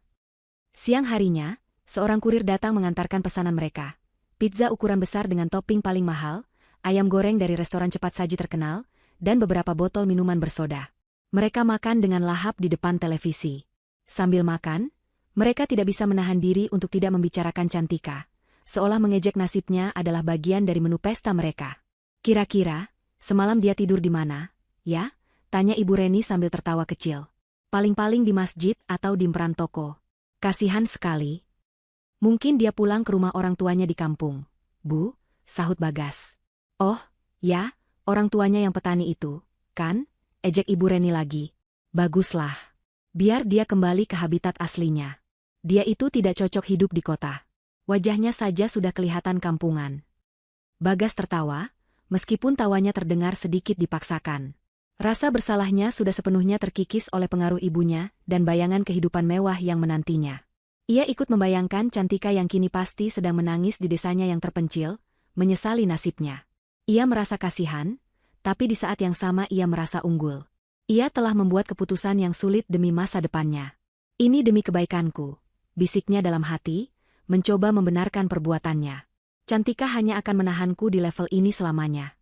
Siang harinya, seorang kurir datang mengantarkan pesanan mereka. Pizza ukuran besar dengan topping paling mahal, ayam goreng dari restoran cepat saji terkenal, dan beberapa botol minuman bersoda. Mereka makan dengan lahap di depan televisi. Sambil makan, mereka tidak bisa menahan diri untuk tidak membicarakan Cantika. Seolah mengejek nasibnya adalah bagian dari menu pesta mereka. Kira-kira, semalam dia tidur di mana, ya? Tanya Ibu Reni sambil tertawa kecil. Paling-paling di masjid atau di peran toko. Kasihan sekali. Mungkin dia pulang ke rumah orang tuanya di kampung. Bu, sahut Bagas. Oh, ya, orang tuanya yang petani itu, kan? Ejek Ibu Reni lagi. Baguslah. Biar dia kembali ke habitat aslinya. Dia itu tidak cocok hidup di kota. Wajahnya saja sudah kelihatan kampungan. Bagas tertawa, meskipun tawanya terdengar sedikit dipaksakan. Rasa bersalahnya sudah sepenuhnya terkikis oleh pengaruh ibunya dan bayangan kehidupan mewah yang menantinya. Ia ikut membayangkan Cantika yang kini pasti sedang menangis di desanya yang terpencil, menyesali nasibnya. Ia merasa kasihan, tapi di saat yang sama ia merasa unggul. Ia telah membuat keputusan yang sulit demi masa depannya. Ini demi kebaikanku, bisiknya dalam hati, mencoba membenarkan perbuatannya. Cantika hanya akan menahanku di level ini selamanya.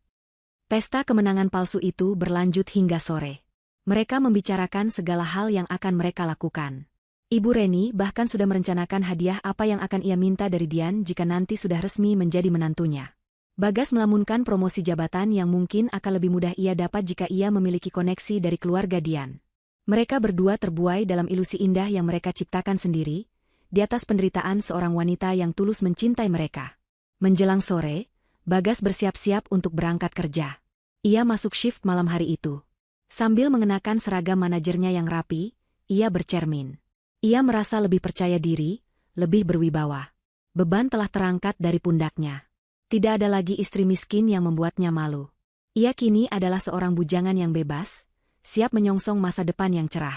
Pesta kemenangan palsu itu berlanjut hingga sore. Mereka membicarakan segala hal yang akan mereka lakukan. Ibu Reni bahkan sudah merencanakan hadiah apa yang akan ia minta dari Dian jika nanti sudah resmi menjadi menantunya. Bagas melamunkan promosi jabatan yang mungkin akan lebih mudah ia dapat jika ia memiliki koneksi dari keluarga Dian. Mereka berdua terbuai dalam ilusi indah yang mereka ciptakan sendiri, di atas penderitaan seorang wanita yang tulus mencintai mereka. Menjelang sore, Bagas bersiap-siap untuk berangkat kerja. Ia masuk shift malam hari itu. Sambil mengenakan seragam manajernya yang rapi, ia bercermin. Ia merasa lebih percaya diri, lebih berwibawa. Beban telah terangkat dari pundaknya. Tidak ada lagi istri miskin yang membuatnya malu. Ia kini adalah seorang bujangan yang bebas, siap menyongsong masa depan yang cerah.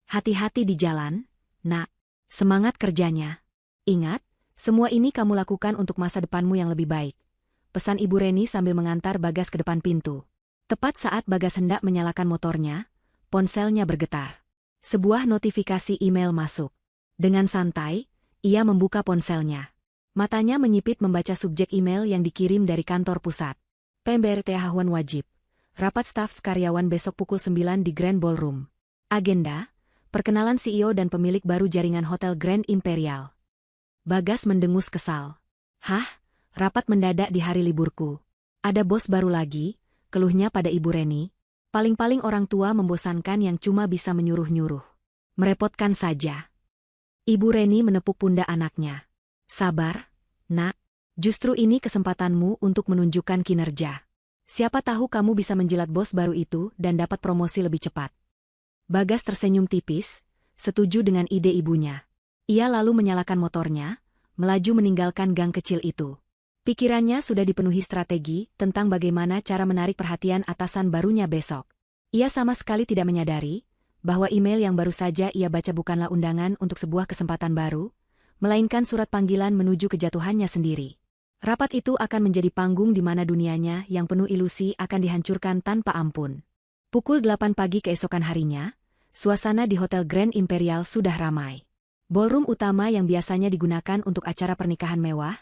Hati-hati di jalan, nak. Semangat kerjanya. Ingat, semua ini kamu lakukan untuk masa depanmu yang lebih baik. Pesan Ibu Reni sambil mengantar Bagas ke depan pintu. Tepat saat Bagas hendak menyalakan motornya, ponselnya bergetar. Sebuah notifikasi email masuk. Dengan santai, ia membuka ponselnya. Matanya menyipit membaca subjek email yang dikirim dari kantor pusat. PMBRT Hahuan wajib. Rapat staf karyawan besok pukul 9 di Grand Ballroom. Agenda, perkenalan CEO dan pemilik baru jaringan Hotel Grand Imperial. Bagas mendengus kesal. Hah? Rapat mendadak di hari liburku. Ada bos baru lagi, keluhnya pada Ibu Reni. Paling-paling orang tua membosankan yang cuma bisa menyuruh-nyuruh. Merepotkan saja. Ibu Reni menepuk pundak anaknya. Sabar, nak. Justru ini kesempatanmu untuk menunjukkan kinerja. Siapa tahu kamu bisa menjilat bos baru itu dan dapat promosi lebih cepat. Bagas tersenyum tipis, setuju dengan ide ibunya. Ia lalu menyalakan motornya, melaju meninggalkan gang kecil itu. Pikirannya sudah dipenuhi strategi tentang bagaimana cara menarik perhatian atasan barunya besok. Ia sama sekali tidak menyadari bahwa email yang baru saja ia baca bukanlah undangan untuk sebuah kesempatan baru, melainkan surat panggilan menuju kejatuhannya sendiri. Rapat itu akan menjadi panggung di mana dunianya yang penuh ilusi akan dihancurkan tanpa ampun. Pukul 8 pagi keesokan harinya, suasana di Hotel Grand Imperial sudah ramai. Ballroom utama yang biasanya digunakan untuk acara pernikahan mewah,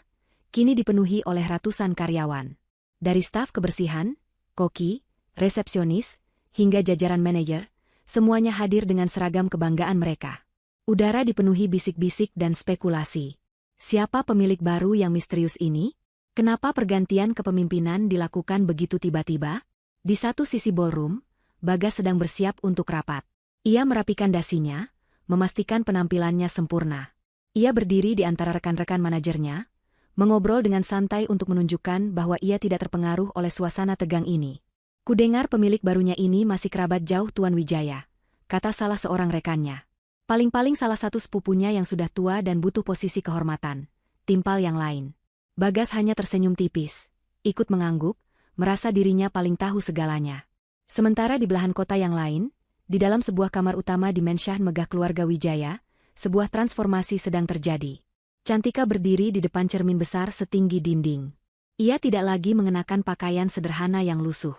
kini dipenuhi oleh ratusan karyawan. Dari staf kebersihan, koki, resepsionis, hingga jajaran manajer, semuanya hadir dengan seragam kebanggaan mereka. Udara dipenuhi bisik-bisik dan spekulasi. Siapa pemilik baru yang misterius ini? Kenapa pergantian kepemimpinan dilakukan begitu tiba-tiba? Di satu sisi ballroom, Bagas sedang bersiap untuk rapat. Ia merapikan dasinya, memastikan penampilannya sempurna. Ia berdiri di antara rekan-rekan manajernya, mengobrol dengan santai untuk menunjukkan bahwa ia tidak terpengaruh oleh suasana tegang ini. Kudengar pemilik barunya ini masih kerabat jauh Tuan Wijaya, kata salah seorang rekannya. Paling-paling salah satu sepupunya yang sudah tua dan butuh posisi kehormatan, timpal yang lain. Bagas hanya tersenyum tipis, ikut mengangguk, merasa dirinya paling tahu segalanya. Sementara di belahan kota yang lain, di dalam sebuah kamar utama di Mensah megah keluarga Wijaya, sebuah transformasi sedang terjadi. Cantika berdiri di depan cermin besar setinggi dinding. Ia tidak lagi mengenakan pakaian sederhana yang lusuh.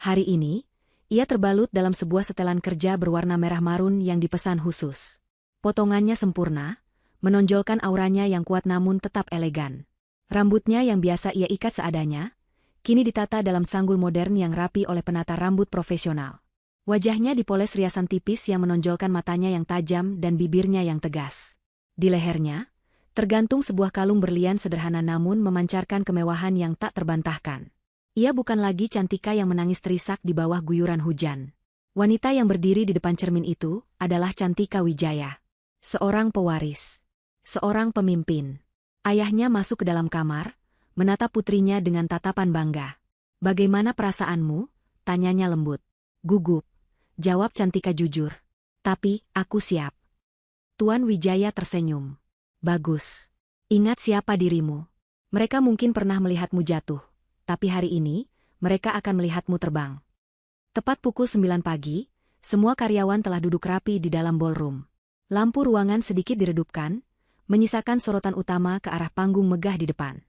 Hari ini, ia terbalut dalam sebuah setelan kerja berwarna merah marun yang dipesan khusus. Potongannya sempurna, menonjolkan auranya yang kuat namun tetap elegan. Rambutnya yang biasa ia ikat seadanya, kini ditata dalam sanggul modern yang rapi oleh penata rambut profesional. Wajahnya dipoles riasan tipis yang menonjolkan matanya yang tajam dan bibirnya yang tegas. Di lehernya, tergantung sebuah kalung berlian sederhana namun memancarkan kemewahan yang tak terbantahkan. Ia bukan lagi Cantika yang menangis terisak di bawah guyuran hujan. Wanita yang berdiri di depan cermin itu adalah Cantika Wijaya. Seorang pewaris. Seorang pemimpin. Ayahnya masuk ke dalam kamar, menatap putrinya dengan tatapan bangga. "Bagaimana perasaanmu?" tanyanya lembut. "Gugup," jawab Cantika jujur. "Tapi, aku siap." Tuan Wijaya tersenyum. "Bagus. Ingat siapa dirimu. Mereka mungkin pernah melihatmu jatuh, tapi hari ini, mereka akan melihatmu terbang." Tepat pukul 9 pagi, semua karyawan telah duduk rapi di dalam ballroom. Lampu ruangan sedikit diredupkan, menyisakan sorotan utama ke arah panggung megah di depan.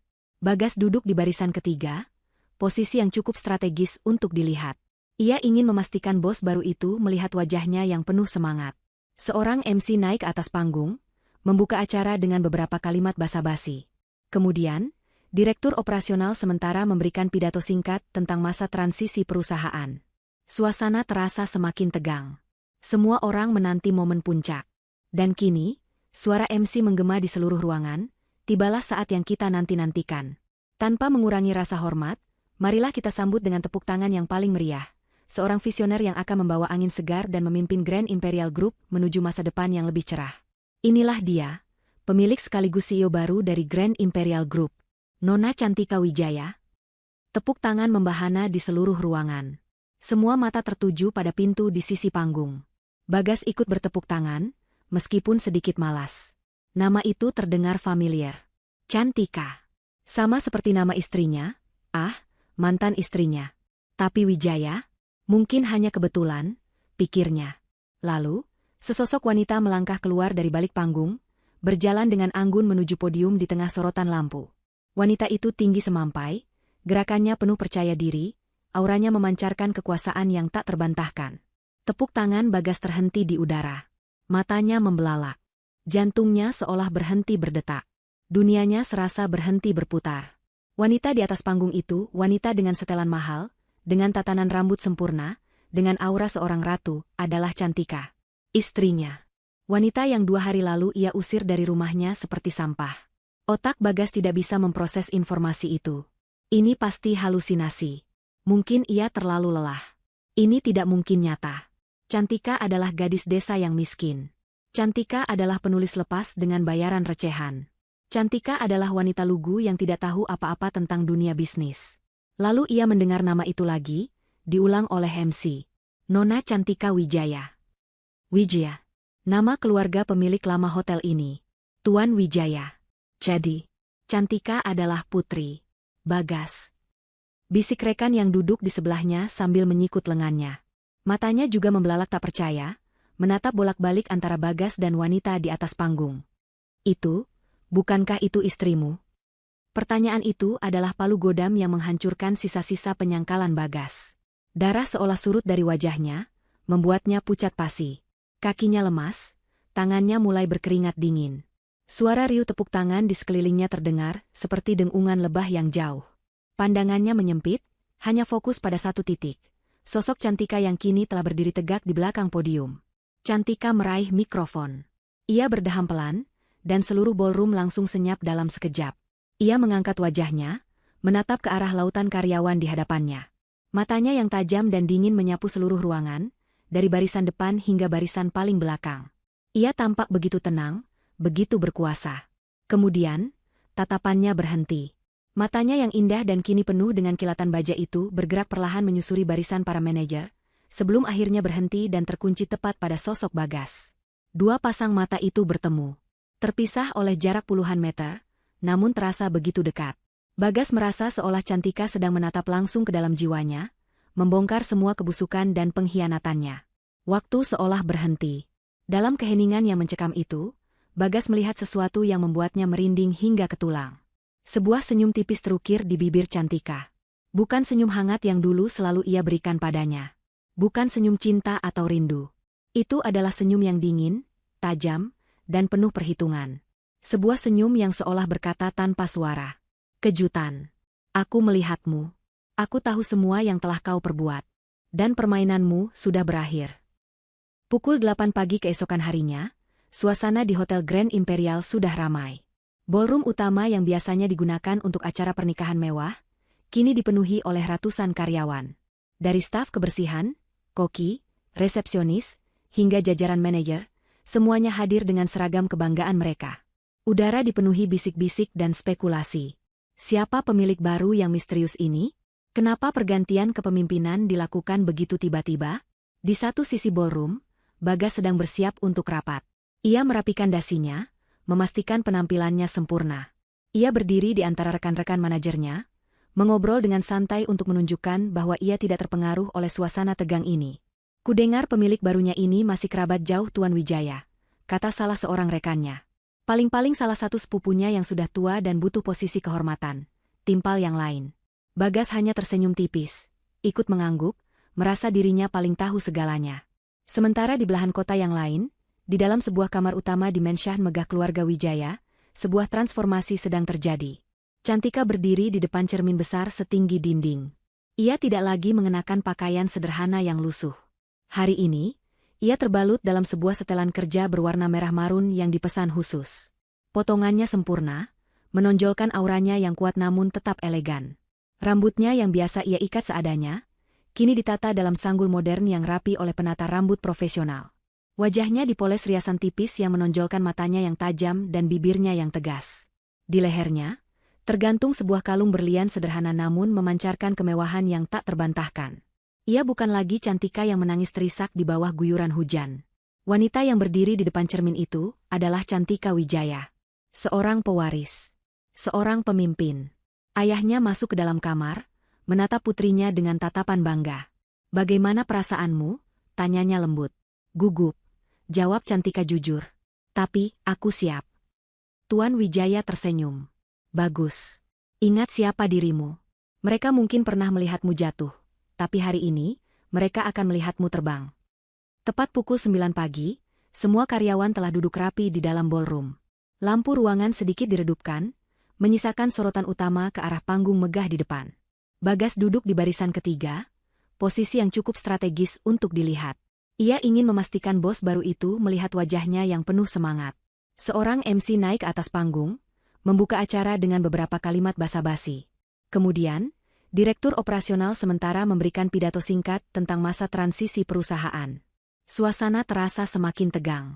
Bagas duduk di barisan ketiga, posisi yang cukup strategis untuk dilihat. Ia ingin memastikan bos baru itu melihat wajahnya yang penuh semangat. Seorang MC naik ke atas panggung, membuka acara dengan beberapa kalimat basa-basi. Kemudian, Direktur Operasional sementara memberikan pidato singkat tentang masa transisi perusahaan. Suasana terasa semakin tegang. Semua orang menanti momen puncak. Dan kini, suara MC menggema di seluruh ruangan. Tibalah saat yang kita nanti-nantikan. Tanpa mengurangi rasa hormat, marilah kita sambut dengan tepuk tangan yang paling meriah. Seorang visioner yang akan membawa angin segar dan memimpin Grand Imperial Group menuju masa depan yang lebih cerah. Inilah dia, pemilik sekaligus CEO baru dari Grand Imperial Group, Nona Cantika Wijaya. Tepuk tangan membahana di seluruh ruangan. Semua mata tertuju pada pintu di sisi panggung. Bagas ikut bertepuk tangan, meskipun sedikit malas. Nama itu terdengar familiar. Cantika. Sama seperti nama istrinya, mantan istrinya. Tapi Wijaya? Mungkin hanya kebetulan, pikirnya. Lalu, sesosok wanita melangkah keluar dari balik panggung, berjalan dengan anggun menuju podium di tengah sorotan lampu. Wanita itu tinggi semampai, gerakannya penuh percaya diri, auranya memancarkan kekuasaan yang tak terbantahkan. Tepuk tangan Bagas terhenti di udara. Matanya membelalak. Jantungnya seolah berhenti berdetak. Dunianya serasa berhenti berputar. Wanita di atas panggung itu, wanita dengan setelan mahal, dengan tatanan rambut sempurna, dengan aura seorang ratu, adalah Cantika. Istrinya. Wanita yang 2 hari lalu ia usir dari rumahnya seperti sampah. Otak Bagas tidak bisa memproses informasi itu. Ini pasti halusinasi. Mungkin ia terlalu lelah. Ini tidak mungkin nyata. Cantika adalah gadis desa yang miskin. Cantika adalah penulis lepas dengan bayaran recehan. Cantika adalah wanita lugu yang tidak tahu apa-apa tentang dunia bisnis. Lalu ia mendengar nama itu lagi, diulang oleh MC. Nona Cantika Wijaya. Wijaya. Nama keluarga pemilik lama hotel ini. Tuan Wijaya. Jadi, Cantika adalah putri Bagas. Bisik rekan yang duduk di sebelahnya sambil menyikut lengannya. Matanya juga membelalak tak percaya, menatap bolak-balik antara Bagas dan wanita di atas panggung. Bukankah itu istrimu? Pertanyaan itu adalah palu godam yang menghancurkan sisa-sisa penyangkalan Bagas. Darah seolah surut dari wajahnya, membuatnya pucat pasi. Kakinya lemas, tangannya mulai berkeringat dingin. Suara riuh tepuk tangan di sekelilingnya terdengar, seperti dengungan lebah yang jauh. Pandangannya menyempit, hanya fokus pada satu titik. Sosok Cantika yang kini telah berdiri tegak di belakang podium. Cantika meraih mikrofon. Ia berdeham pelan, dan seluruh ballroom langsung senyap dalam sekejap. Ia mengangkat wajahnya, menatap ke arah lautan karyawan di hadapannya. Matanya yang tajam dan dingin menyapu seluruh ruangan, dari barisan depan hingga barisan paling belakang. Ia tampak begitu tenang, begitu berkuasa. Kemudian, tatapannya berhenti. Matanya yang indah dan kini penuh dengan kilatan baja itu bergerak perlahan menyusuri barisan para manajer, sebelum akhirnya berhenti dan terkunci tepat pada sosok Bagas. Dua pasang mata itu bertemu. Terpisah oleh jarak puluhan meter, namun terasa begitu dekat. Bagas merasa seolah Cantika sedang menatap langsung ke dalam jiwanya, membongkar semua kebusukan dan pengkhianatannya. Waktu seolah berhenti. Dalam keheningan yang mencekam itu, Bagas melihat sesuatu yang membuatnya merinding hingga ke tulang. Sebuah senyum tipis terukir di bibir Cantika. Bukan senyum hangat yang dulu selalu ia berikan padanya. Bukan senyum cinta atau rindu. Itu adalah senyum yang dingin, tajam, dan penuh perhitungan. Sebuah senyum yang seolah berkata tanpa suara. Kejutan. Aku melihatmu. Aku tahu semua yang telah kau perbuat. Dan permainanmu sudah berakhir. Pukul 8 pagi keesokan harinya, suasana di Hotel Grand Imperial sudah ramai. Ballroom utama yang biasanya digunakan untuk acara pernikahan mewah, kini dipenuhi oleh ratusan karyawan. Dari staf kebersihan, koki, resepsionis, hingga jajaran manajer, semuanya hadir dengan seragam kebanggaan mereka. Udara dipenuhi bisik-bisik dan spekulasi. Siapa pemilik baru yang misterius ini? Kenapa pergantian kepemimpinan dilakukan begitu tiba-tiba? Di satu sisi ballroom, Bagas sedang bersiap untuk rapat. Ia merapikan dasinya, memastikan penampilannya sempurna. Ia berdiri di antara rekan-rekan manajernya, mengobrol dengan santai untuk menunjukkan bahwa ia tidak terpengaruh oleh suasana tegang ini. Kudengar pemilik barunya ini masih kerabat jauh Tuan Wijaya, kata salah seorang rekannya. Paling-paling salah satu sepupunya yang sudah tua dan butuh posisi kehormatan, timpal yang lain. Bagas hanya tersenyum tipis, ikut mengangguk, merasa dirinya paling tahu segalanya. Sementara di belahan kota yang lain, di dalam sebuah kamar utama di Mensah megah keluarga Wijaya, sebuah transformasi sedang terjadi. Cantika berdiri di depan cermin besar setinggi dinding. Ia tidak lagi mengenakan pakaian sederhana yang lusuh. Hari ini, ia terbalut dalam sebuah setelan kerja berwarna merah marun yang dipesan khusus. Potongannya sempurna, menonjolkan auranya yang kuat namun tetap elegan. Rambutnya yang biasa ia ikat seadanya, kini ditata dalam sanggul modern yang rapi oleh penata rambut profesional. Wajahnya dipoles riasan tipis yang menonjolkan matanya yang tajam dan bibirnya yang tegas. Di lehernya, tergantung sebuah kalung berlian sederhana namun memancarkan kemewahan yang tak terbantahkan. Ia bukan lagi Cantika yang menangis terisak di bawah guyuran hujan. Wanita yang berdiri di depan cermin itu adalah Cantika Wijaya. Seorang pewaris. Seorang pemimpin. Ayahnya masuk ke dalam kamar, menatap putrinya dengan tatapan bangga. "Bagaimana perasaanmu?" tanyanya lembut. "Gugup," jawab Cantika jujur. "Tapi, aku siap." Tuan Wijaya tersenyum. "Bagus. Ingat siapa dirimu. Mereka mungkin pernah melihatmu jatuh, tapi hari ini, mereka akan melihatmu terbang." Tepat pukul 9 pagi, semua karyawan telah duduk rapi di dalam ballroom. Lampu ruangan sedikit diredupkan, menyisakan sorotan utama ke arah panggung megah di depan. Bagas duduk di barisan ketiga, posisi yang cukup strategis untuk dilihat. Ia ingin memastikan bos baru itu melihat wajahnya yang penuh semangat. Seorang MC naik ke atas panggung, membuka acara dengan beberapa kalimat basa-basi. Kemudian, Direktur Operasional sementara memberikan pidato singkat tentang masa transisi perusahaan. Suasana terasa semakin tegang.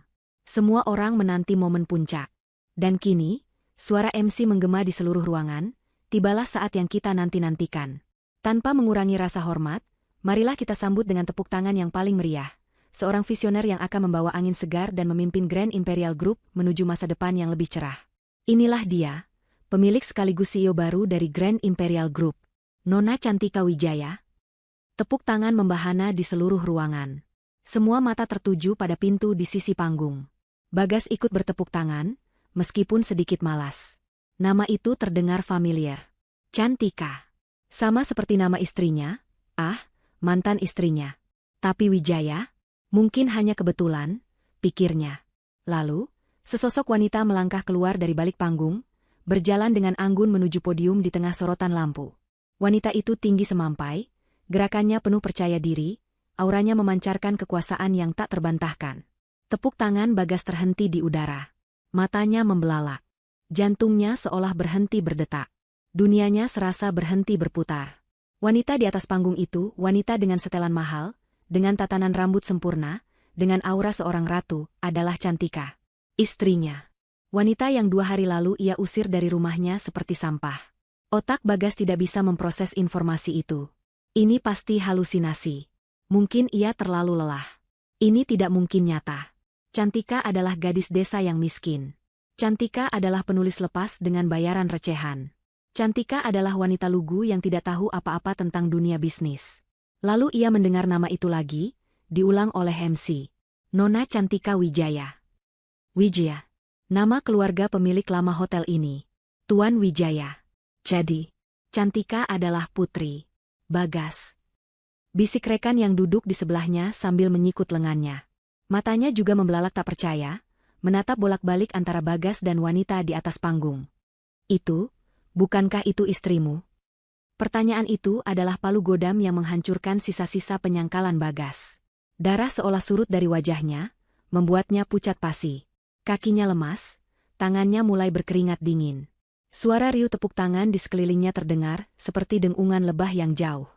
Semua orang menanti momen puncak. Dan kini, suara MC menggema di seluruh ruangan, tibalah saat yang kita nanti-nantikan. Tanpa mengurangi rasa hormat, marilah kita sambut dengan tepuk tangan yang paling meriah. Seorang visioner yang akan membawa angin segar dan memimpin Grand Imperial Group menuju masa depan yang lebih cerah. Inilah dia, pemilik sekaligus CEO baru dari Grand Imperial Group, Nona Cantika Wijaya. Tepuk tangan membahana di seluruh ruangan. Semua mata tertuju pada pintu di sisi panggung. Bagas ikut bertepuk tangan, meskipun sedikit malas. Nama itu terdengar familiar. Cantika. Sama seperti nama istrinya, mantan istrinya. Tapi Wijaya? Mungkin hanya kebetulan, pikirnya. Lalu, sesosok wanita melangkah keluar dari balik panggung, berjalan dengan anggun menuju podium di tengah sorotan lampu. Wanita itu tinggi semampai, gerakannya penuh percaya diri, auranya memancarkan kekuasaan yang tak terbantahkan. Tepuk tangan Bagas terhenti di udara. Matanya membelalak. Jantungnya seolah berhenti berdetak. Dunianya serasa berhenti berputar. Wanita di atas panggung itu, wanita dengan setelan mahal, dengan tatanan rambut sempurna, dengan aura seorang ratu, adalah Cantika. Istrinya. Wanita yang 2 hari lalu ia usir dari rumahnya seperti sampah. Otak Bagas tidak bisa memproses informasi itu. Ini pasti halusinasi. Mungkin ia terlalu lelah. Ini tidak mungkin nyata. Cantika adalah gadis desa yang miskin. Cantika adalah penulis lepas dengan bayaran recehan. Cantika adalah wanita lugu yang tidak tahu apa-apa tentang dunia bisnis. Lalu ia mendengar nama itu lagi, diulang oleh MC. Nona Cantika Wijaya. Wijaya. Nama keluarga pemilik lama hotel ini. Tuan Wijaya. Jadi, Cantika adalah putri Bagas. Bisik rekan yang duduk di sebelahnya sambil menyikut lengannya. Matanya juga membelalak tak percaya, menatap bolak-balik antara Bagas dan wanita di atas panggung. Bukankah itu istrimu? Pertanyaan itu adalah palu godam yang menghancurkan sisa-sisa penyangkalan Bagas. Darah seolah surut dari wajahnya, membuatnya pucat pasi. Kakinya lemas, tangannya mulai berkeringat dingin. Suara riuh tepuk tangan di sekelilingnya terdengar, seperti dengungan lebah yang jauh.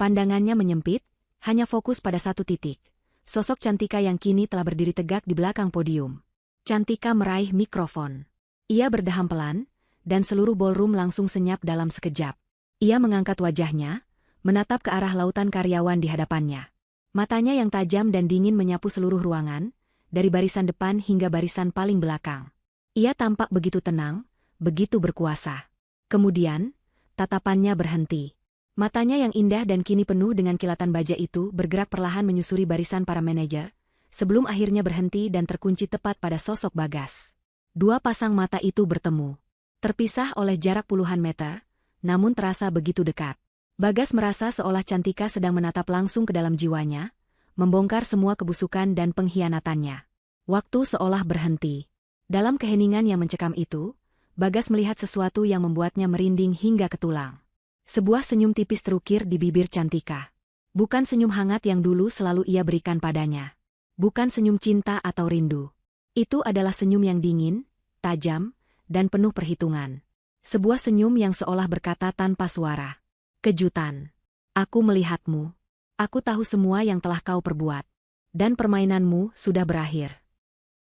Pandangannya menyempit, hanya fokus pada satu titik. Sosok Cantika yang kini telah berdiri tegak di belakang podium. Cantika meraih mikrofon. Ia berdeham pelan, dan seluruh ballroom langsung senyap dalam sekejap. Ia mengangkat wajahnya, menatap ke arah lautan karyawan di hadapannya. Matanya yang tajam dan dingin menyapu seluruh ruangan, dari barisan depan hingga barisan paling belakang. Ia tampak begitu tenang, begitu berkuasa. Kemudian, tatapannya berhenti. Matanya yang indah dan kini penuh dengan kilatan baja itu bergerak perlahan menyusuri barisan para manajer, sebelum akhirnya berhenti dan terkunci tepat pada sosok Bagas. 2 pasang mata itu bertemu. Terpisah oleh jarak puluhan meter, namun terasa begitu dekat. Bagas merasa seolah Cantika sedang menatap langsung ke dalam jiwanya, membongkar semua kebusukan dan pengkhianatannya. Waktu seolah berhenti. Dalam keheningan yang mencekam itu, Bagas melihat sesuatu yang membuatnya merinding hingga ke tulang. Sebuah senyum tipis terukir di bibir Cantika. Bukan senyum hangat yang dulu selalu ia berikan padanya. Bukan senyum cinta atau rindu. Itu adalah senyum yang dingin, tajam, dan penuh perhitungan. Sebuah senyum yang seolah berkata tanpa suara. Kejutan. Aku melihatmu. Aku tahu semua yang telah kau perbuat. Dan permainanmu sudah berakhir.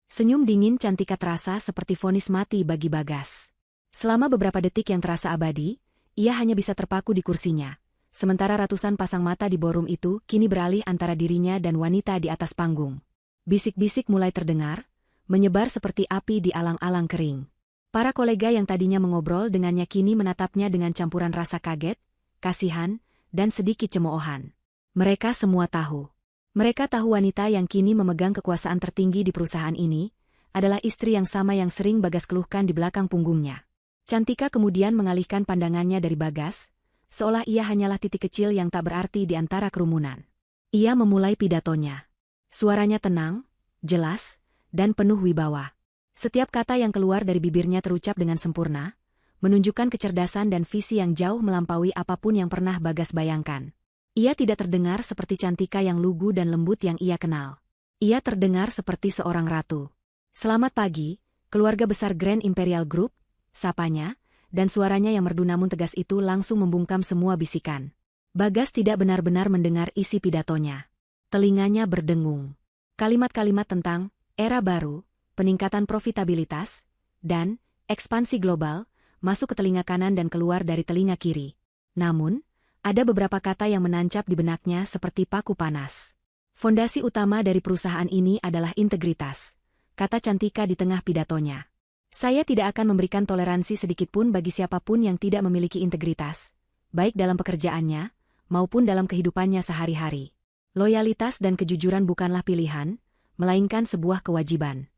Senyum dingin Cantika terasa seperti vonis mati bagi Bagas. Selama beberapa detik yang terasa abadi, ia hanya bisa terpaku di kursinya. Sementara ratusan pasang mata di ballroom itu kini beralih antara dirinya dan wanita di atas panggung. Bisik-bisik mulai terdengar, menyebar seperti api di alang-alang kering. Para kolega yang tadinya mengobrol dengannya kini menatapnya dengan campuran rasa kaget, kasihan, dan sedikit cemoohan. Mereka semua tahu. Mereka tahu wanita yang kini memegang kekuasaan tertinggi di perusahaan ini adalah istri yang sama yang sering Bagas keluhkan di belakang punggungnya. Cantika kemudian mengalihkan pandangannya dari Bagas, seolah ia hanyalah titik kecil yang tak berarti di antara kerumunan. Ia memulai pidatonya. Suaranya tenang, jelas, dan penuh wibawa. Setiap kata yang keluar dari bibirnya terucap dengan sempurna, menunjukkan kecerdasan dan visi yang jauh melampaui apapun yang pernah Bagas bayangkan. Ia tidak terdengar seperti Cantika yang lugu dan lembut yang ia kenal. Ia terdengar seperti seorang ratu. Selamat pagi, keluarga besar Grand Imperial Group, sapanya, dan suaranya yang merdu namun tegas itu langsung membungkam semua bisikan. Bagas tidak benar-benar mendengar isi pidatonya. Telinganya berdengung. Kalimat-kalimat tentang era baru, peningkatan profitabilitas, dan ekspansi global masuk ke telinga kanan dan keluar dari telinga kiri. Namun, ada beberapa kata yang menancap di benaknya seperti paku panas. Fondasi utama dari perusahaan ini adalah integritas, kata Cantika di tengah pidatonya. Saya tidak akan memberikan toleransi sedikitpun bagi siapapun yang tidak memiliki integritas, baik dalam pekerjaannya, maupun dalam kehidupannya sehari-hari. Loyalitas dan kejujuran bukanlah pilihan, melainkan sebuah kewajiban.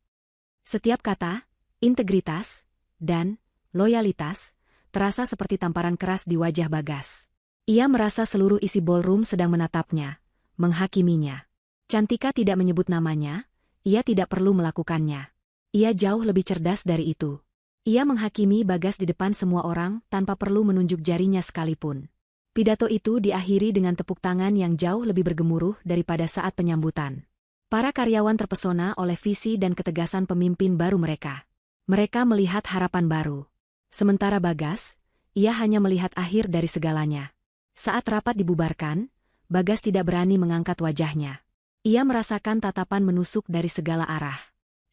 Setiap kata, integritas, dan loyalitas, terasa seperti tamparan keras di wajah Bagas. Ia merasa seluruh isi ballroom sedang menatapnya, menghakiminya. Cantika tidak menyebut namanya, ia tidak perlu melakukannya. Ia jauh lebih cerdas dari itu. Ia menghakimi Bagas di depan semua orang tanpa perlu menunjuk jarinya sekalipun. Pidato itu diakhiri dengan tepuk tangan yang jauh lebih bergemuruh daripada saat penyambutan. Para karyawan terpesona oleh visi dan ketegasan pemimpin baru mereka. Mereka melihat harapan baru. Sementara Bagas, ia hanya melihat akhir dari segalanya. Saat rapat dibubarkan, Bagas tidak berani mengangkat wajahnya. Ia merasakan tatapan menusuk dari segala arah.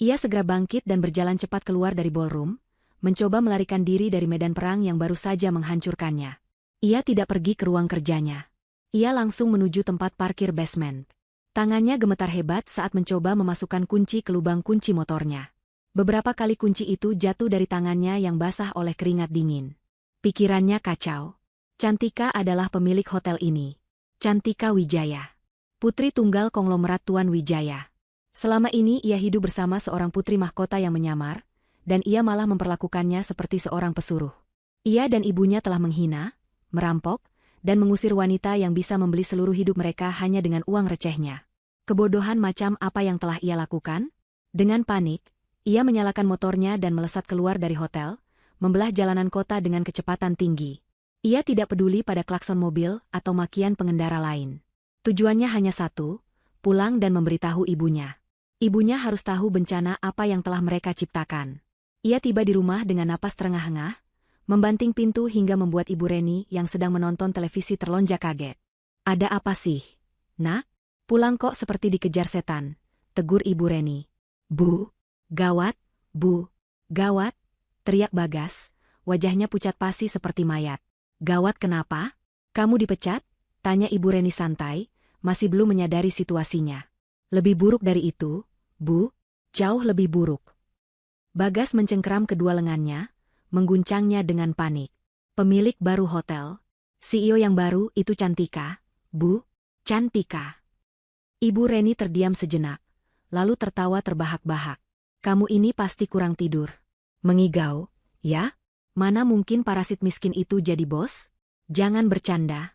Ia segera bangkit dan berjalan cepat keluar dari ballroom, mencoba melarikan diri dari medan perang yang baru saja menghancurkannya. Ia tidak pergi ke ruang kerjanya. Ia langsung menuju tempat parkir basement. Tangannya gemetar hebat saat mencoba memasukkan kunci ke lubang kunci motornya. Beberapa kali kunci itu jatuh dari tangannya yang basah oleh keringat dingin. Pikirannya kacau. Cantika adalah pemilik hotel ini. Cantika Wijaya. Putri tunggal konglomerat Tuan Wijaya. Selama ini ia hidup bersama seorang putri mahkota yang menyamar, dan ia malah memperlakukannya seperti seorang pesuruh. Ia dan ibunya telah menghina, merampok, dan mengusir wanita yang bisa membeli seluruh hidup mereka hanya dengan uang recehnya. Kebodohan macam apa yang telah ia lakukan? Dengan panik, ia menyalakan motornya dan melesat keluar dari hotel, membelah jalanan kota dengan kecepatan tinggi. Ia tidak peduli pada klakson mobil atau makian pengendara lain. Tujuannya hanya satu, pulang dan memberitahu ibunya. Ibunya harus tahu bencana apa yang telah mereka ciptakan. Ia tiba di rumah dengan napas terengah-engah, membanting pintu hingga membuat Ibu Reni yang sedang menonton televisi terlonjak kaget. "Ada apa sih, Nak? Pulang kok seperti dikejar setan," tegur Ibu Reni. "Bu, gawat, Bu, gawat," teriak Bagas, wajahnya pucat pasi seperti mayat. "Gawat kenapa? Kamu dipecat?" tanya Ibu Reni santai, masih belum menyadari situasinya. "Lebih buruk dari itu, Bu, jauh lebih buruk." Bagas mencengkeram kedua lengannya, mengguncangnya dengan panik. "Pemilik baru hotel, CEO yang baru itu Cantika, Bu, Cantika." Ibu Reni terdiam sejenak, lalu tertawa terbahak-bahak. "Kamu ini pasti kurang tidur. Mengigau, ya? Mana mungkin parasit miskin itu jadi bos? Jangan bercanda."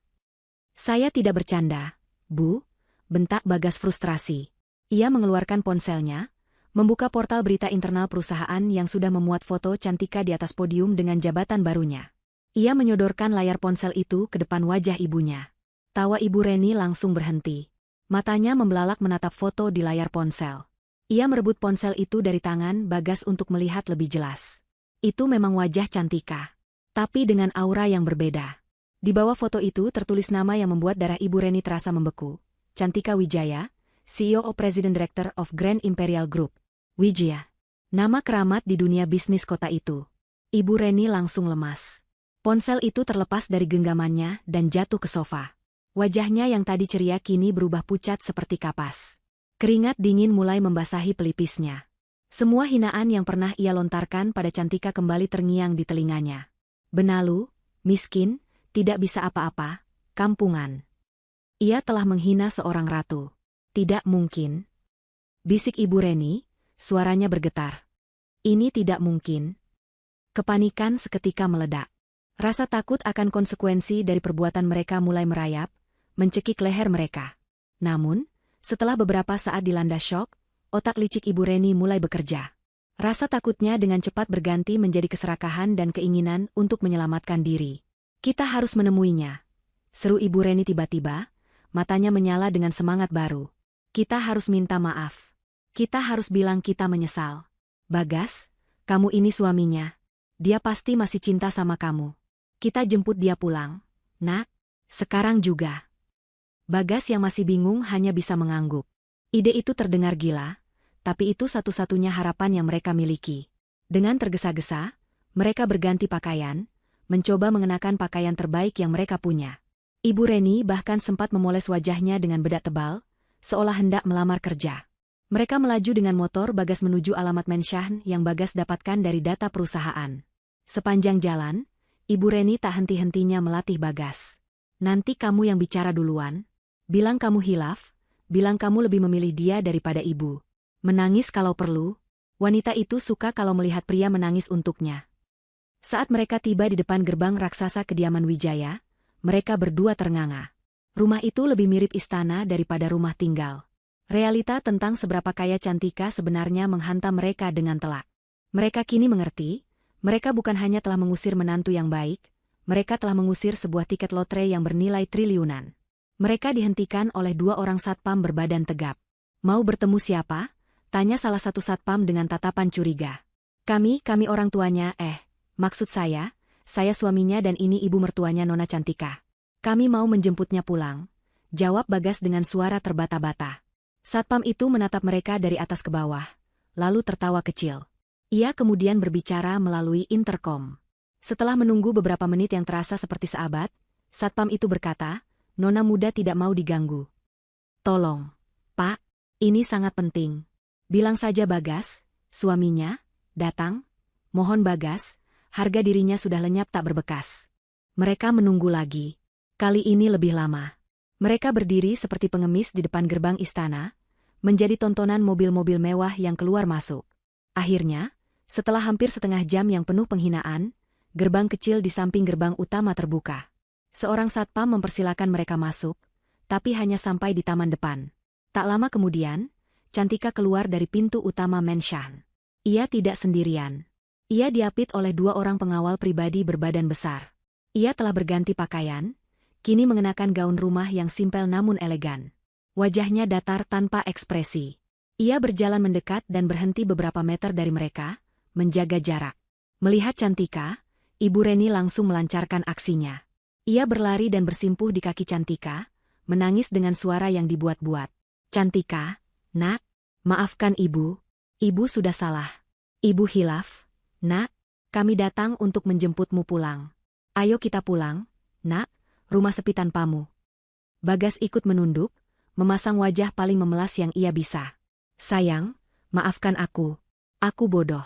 "Saya tidak bercanda, Bu," bentak Bagas frustrasi. Ia mengeluarkan ponselnya, membuka portal berita internal perusahaan yang sudah memuat foto Cantika di atas podium dengan jabatan barunya. Ia menyodorkan layar ponsel itu ke depan wajah ibunya. Tawa Ibu Reni langsung berhenti. Matanya membelalak menatap foto di layar ponsel. Ia merebut ponsel itu dari tangan Bagas untuk melihat lebih jelas. Itu memang wajah Cantika, tapi dengan aura yang berbeda. Di bawah foto itu tertulis nama yang membuat darah Ibu Reni terasa membeku. Cantika Wijaya, CEO President Director of Grand Imperial Group. Wijaya. Nama keramat di dunia bisnis kota itu. Ibu Reni langsung lemas. Ponsel itu terlepas dari genggamannya dan jatuh ke sofa. Wajahnya yang tadi ceria kini berubah pucat seperti kapas. Keringat dingin mulai membasahi pelipisnya. Semua hinaan yang pernah ia lontarkan pada Cantika kembali terngiang di telinganya. Benalu, miskin, tidak bisa apa-apa, kampungan. Ia telah menghina seorang ratu. "Tidak mungkin," bisik Ibu Reni, suaranya bergetar. "Ini tidak mungkin." Kepanikan seketika meledak. Rasa takut akan konsekuensi dari perbuatan mereka mulai merayap, mencekik leher mereka. Namun, setelah beberapa saat dilanda syok, otak licik Ibu Reni mulai bekerja. Rasa takutnya dengan cepat berganti menjadi keserakahan dan keinginan untuk menyelamatkan diri. "Kita harus menemuinya," seru Ibu Reni tiba-tiba, matanya menyala dengan semangat baru. "Kita harus minta maaf. Kita harus bilang kita menyesal. Bagas, kamu ini suaminya. Dia pasti masih cinta sama kamu. Kita jemput dia pulang, Nak, sekarang juga." Bagas yang masih bingung hanya bisa mengangguk. Ide itu terdengar gila, tapi itu satu-satunya harapan yang mereka miliki. Dengan tergesa-gesa, mereka berganti pakaian, mencoba mengenakan pakaian terbaik yang mereka punya. Ibu Reni bahkan sempat memoles wajahnya dengan bedak tebal, seolah hendak melamar kerja. Mereka melaju dengan motor Bagas menuju alamat Menshan yang Bagas dapatkan dari data perusahaan. Sepanjang jalan, Ibu Reni tak henti-hentinya melatih Bagas. "Nanti kamu yang bicara duluan. Bilang kamu hilaf, bilang kamu lebih memilih dia daripada ibu. Menangis kalau perlu. Wanita itu suka kalau melihat pria menangis untuknya." Saat mereka tiba di depan gerbang raksasa kediaman Wijaya, mereka berdua ternganga. Rumah itu lebih mirip istana daripada rumah tinggal. Realita tentang seberapa kaya Cantika sebenarnya menghantam mereka dengan telak. Mereka kini mengerti, mereka bukan hanya telah mengusir menantu yang baik, mereka telah mengusir sebuah tiket lotre yang bernilai triliunan. Mereka dihentikan oleh 2 orang satpam berbadan tegap. Mau bertemu siapa? Tanya salah satu satpam dengan tatapan curiga. Kami orang tuanya, maksud saya suaminya dan ini ibu mertuanya Nona Cantika. Kami mau menjemputnya pulang, jawab Bagas dengan suara terbata-bata. Satpam itu menatap mereka dari atas ke bawah, lalu tertawa kecil. Ia kemudian berbicara melalui interkom. Setelah menunggu beberapa menit yang terasa seperti seabad, satpam itu berkata, Nona muda tidak mau diganggu. Tolong, Pak, ini sangat penting. Bilang saja Bagas, suaminya, datang. Mohon Bagas, harga dirinya sudah lenyap tak berbekas. Mereka menunggu lagi. Kali ini lebih lama. Mereka berdiri seperti pengemis di depan gerbang istana, menjadi tontonan mobil-mobil mewah yang keluar masuk. Akhirnya, setelah hampir setengah jam yang penuh penghinaan, gerbang kecil di samping gerbang utama terbuka. Seorang satpam mempersilakan mereka masuk, tapi hanya sampai di taman depan. Tak lama kemudian, Cantika keluar dari pintu utama mansion. Ia tidak sendirian. Ia diapit oleh 2 orang pengawal pribadi berbadan besar. Ia telah berganti pakaian, kini mengenakan gaun rumah yang simpel namun elegan. Wajahnya datar tanpa ekspresi. Ia berjalan mendekat dan berhenti beberapa meter dari mereka, menjaga jarak. Melihat Cantika, Ibu Reni langsung melancarkan aksinya. Ia berlari dan bersimpuh di kaki Cantika, menangis dengan suara yang dibuat-buat. Cantika, Nak, maafkan Ibu. Ibu sudah salah. Ibu hilaf. Nak, kami datang untuk menjemputmu pulang. Ayo kita pulang, Nak, rumah sepi tanpamu. Bagas ikut menunduk, memasang wajah paling memelas yang ia bisa. Sayang, maafkan aku. Aku bodoh.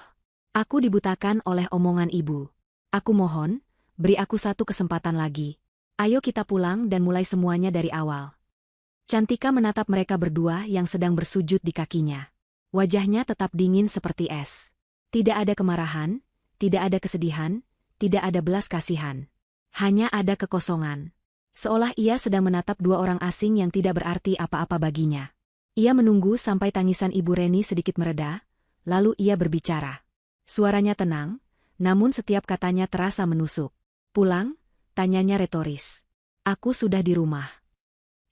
Aku dibutakan oleh omongan Ibu. Aku mohon, beri aku satu kesempatan lagi. Ayo kita pulang dan mulai semuanya dari awal. Cantika menatap mereka berdua yang sedang bersujud di kakinya. Wajahnya tetap dingin seperti es. Tidak ada kemarahan, tidak ada kesedihan, tidak ada belas kasihan. Hanya ada kekosongan. Seolah ia sedang menatap 2 orang asing yang tidak berarti apa-apa baginya. Ia menunggu sampai tangisan Ibu Reni sedikit mereda, lalu ia berbicara. Suaranya tenang, namun setiap katanya terasa menusuk. Pulang? Tanyanya retoris. Aku sudah di rumah.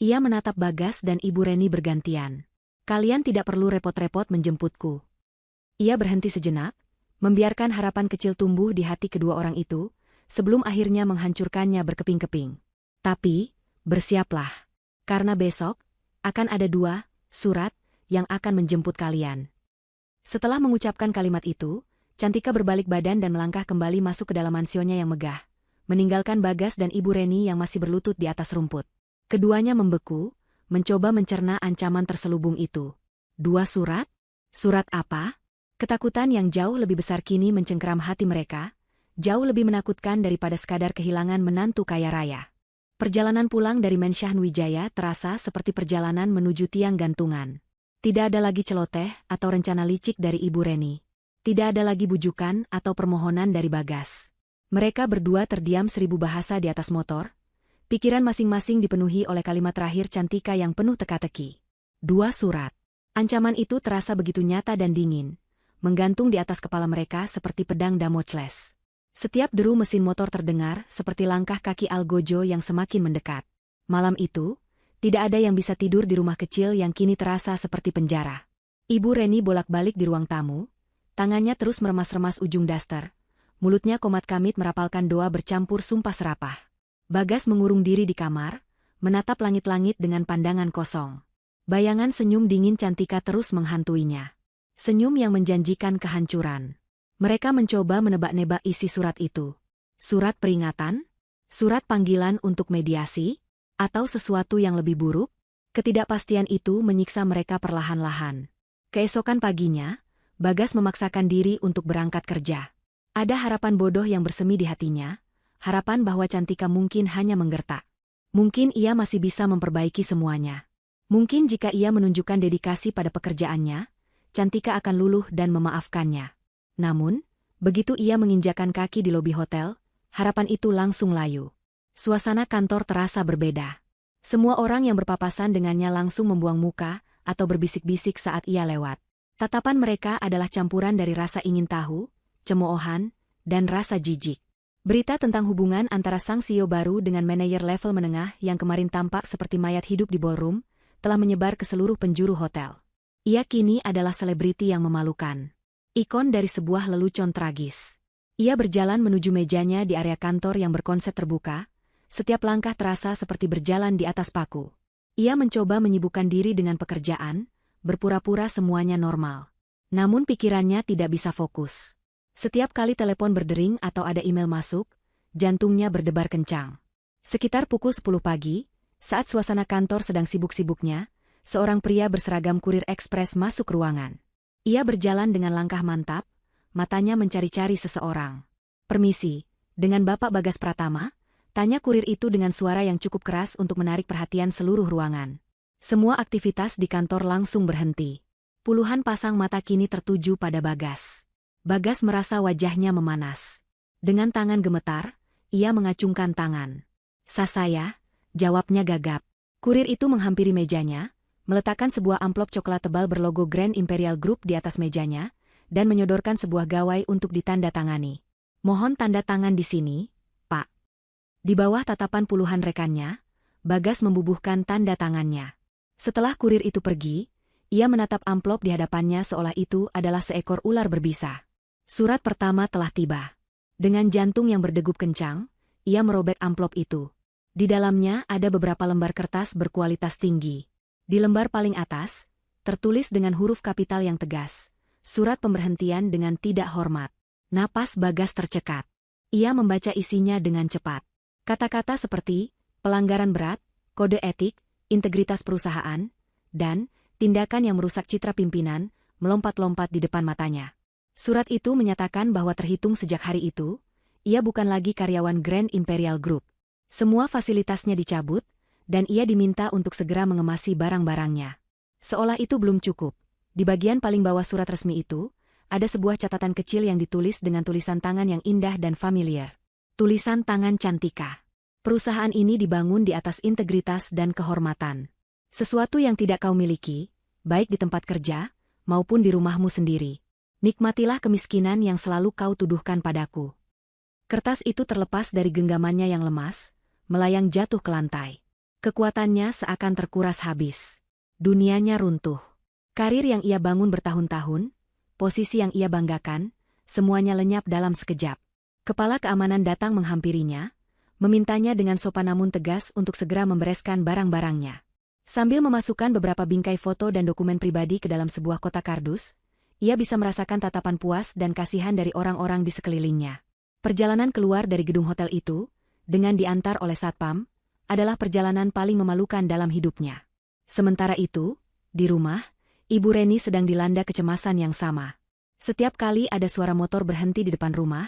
Ia menatap Bagas dan Ibu Reni bergantian. Kalian tidak perlu repot-repot menjemputku. Ia berhenti sejenak, membiarkan harapan kecil tumbuh di hati kedua orang itu, sebelum akhirnya menghancurkannya berkeping-keping. Tapi, bersiaplah. Karena besok, akan ada 2 surat yang akan menjemput kalian. Setelah mengucapkan kalimat itu, Cantika berbalik badan dan melangkah kembali masuk ke dalam mansionnya yang megah, meninggalkan Bagas dan Ibu Reni yang masih berlutut di atas rumput. Keduanya membeku, mencoba mencerna ancaman terselubung itu. 2 surat? Surat apa? Ketakutan yang jauh lebih besar kini mencengkeram hati mereka, jauh lebih menakutkan daripada sekadar kehilangan menantu kaya raya. Perjalanan pulang dari Mansion Wijaya terasa seperti perjalanan menuju tiang gantungan. Tidak ada lagi celoteh atau rencana licik dari Ibu Reni. Tidak ada lagi bujukan atau permohonan dari Bagas. Mereka berdua terdiam 1000 bahasa di atas motor. Pikiran masing-masing dipenuhi oleh kalimat terakhir Cantika yang penuh teka-teki. 2 surat. Ancaman itu terasa begitu nyata dan dingin, menggantung di atas kepala mereka seperti pedang Damocles. Setiap deru mesin motor terdengar seperti langkah kaki Algojo yang semakin mendekat. Malam itu, tidak ada yang bisa tidur di rumah kecil yang kini terasa seperti penjara. Ibu Reni bolak-balik di ruang tamu, tangannya terus meremas-remas ujung daster, mulutnya komat-kamit merapalkan doa bercampur sumpah serapah. Bagas mengurung diri di kamar, menatap langit-langit dengan pandangan kosong. Bayangan senyum dingin Cantika terus menghantuinya. Senyum yang menjanjikan kehancuran. Mereka mencoba menebak-nebak isi surat itu. Surat peringatan? Surat panggilan untuk mediasi? Atau sesuatu yang lebih buruk? Ketidakpastian itu menyiksa mereka perlahan-lahan. Keesokan paginya, Bagas memaksakan diri untuk berangkat kerja. Ada harapan bodoh yang bersemi di hatinya, harapan bahwa Cantika mungkin hanya menggertak. Mungkin ia masih bisa memperbaiki semuanya. Mungkin jika ia menunjukkan dedikasi pada pekerjaannya, Cantika akan luluh dan memaafkannya. Namun, begitu ia menginjakan kaki di lobi hotel, harapan itu langsung layu. Suasana kantor terasa berbeda. Semua orang yang berpapasan dengannya langsung membuang muka atau berbisik-bisik saat ia lewat. Tatapan mereka adalah campuran dari rasa ingin tahu, cemoohan, dan rasa jijik. Berita tentang hubungan antara sang CEO baru dengan manajer level menengah yang kemarin tampak seperti mayat hidup di ballroom, telah menyebar ke seluruh penjuru hotel. Ia kini adalah selebriti yang memalukan. Ikon dari sebuah lelucon tragis. Ia berjalan menuju mejanya di area kantor yang berkonsep terbuka, setiap langkah terasa seperti berjalan di atas paku. Ia mencoba menyibukkan diri dengan pekerjaan, berpura-pura semuanya normal. Namun pikirannya tidak bisa fokus. Setiap kali telepon berdering atau ada email masuk, jantungnya berdebar kencang. Sekitar pukul 10 pagi, saat suasana kantor sedang sibuk-sibuknya, seorang pria berseragam kurir ekspres masuk ruangan. Ia berjalan dengan langkah mantap, matanya mencari-cari seseorang. "Permisi, dengan Bapak Bagas Pratama?" tanya kurir itu dengan suara yang cukup keras untuk menarik perhatian seluruh ruangan. Semua aktivitas di kantor langsung berhenti. Puluhan pasang mata kini tertuju pada Bagas. Bagas merasa wajahnya memanas. Dengan tangan gemetar, ia mengacungkan tangan. Saya," jawabnya gagap. Kurir itu menghampiri mejanya, meletakkan sebuah amplop coklat tebal berlogo Grand Imperial Group di atas mejanya, dan menyodorkan sebuah gawai untuk ditandatangani. "Mohon tanda tangan di sini, Pak." Di bawah tatapan puluhan rekannya, Bagas membubuhkan tanda tangannya. Setelah kurir itu pergi, ia menatap amplop di hadapannya seolah itu adalah seekor ular berbisa. Surat pertama telah tiba. Dengan jantung yang berdegup kencang, ia merobek amplop itu. Di dalamnya ada beberapa lembar kertas berkualitas tinggi. Di lembar paling atas, tertulis dengan huruf kapital yang tegas, "Surat pemberhentian dengan tidak hormat." Napas Bagas tercekat. Ia membaca isinya dengan cepat. Kata-kata seperti pelanggaran berat, kode etik, integritas perusahaan, dan tindakan yang merusak citra pimpinan, melompat-lompat di depan matanya. Surat itu menyatakan bahwa terhitung sejak hari itu, ia bukan lagi karyawan Grand Imperial Group. Semua fasilitasnya dicabut, dan ia diminta untuk segera mengemasi barang-barangnya. Seolah itu belum cukup, di bagian paling bawah surat resmi itu, ada sebuah catatan kecil yang ditulis dengan tulisan tangan yang indah dan familiar. Tulisan tangan Cantika. Perusahaan ini dibangun di atas integritas dan kehormatan. Sesuatu yang tidak kau miliki, baik di tempat kerja, maupun di rumahmu sendiri. Nikmatilah kemiskinan yang selalu kau tuduhkan padaku. Kertas itu terlepas dari genggamannya yang lemas, melayang jatuh ke lantai. Kekuatannya seakan terkuras habis. Dunianya runtuh. Karir yang ia bangun bertahun-tahun, posisi yang ia banggakan, semuanya lenyap dalam sekejap. Kepala keamanan datang menghampirinya, memintanya dengan sopan namun tegas untuk segera membereskan barang-barangnya. Sambil memasukkan beberapa bingkai foto dan dokumen pribadi ke dalam sebuah kotak kardus, ia bisa merasakan tatapan puas dan kasihan dari orang-orang di sekelilingnya. Perjalanan keluar dari gedung hotel itu, dengan diantar oleh satpam, adalah perjalanan paling memalukan dalam hidupnya. Sementara itu, di rumah, Ibu Reni sedang dilanda kecemasan yang sama. Setiap kali ada suara motor berhenti di depan rumah,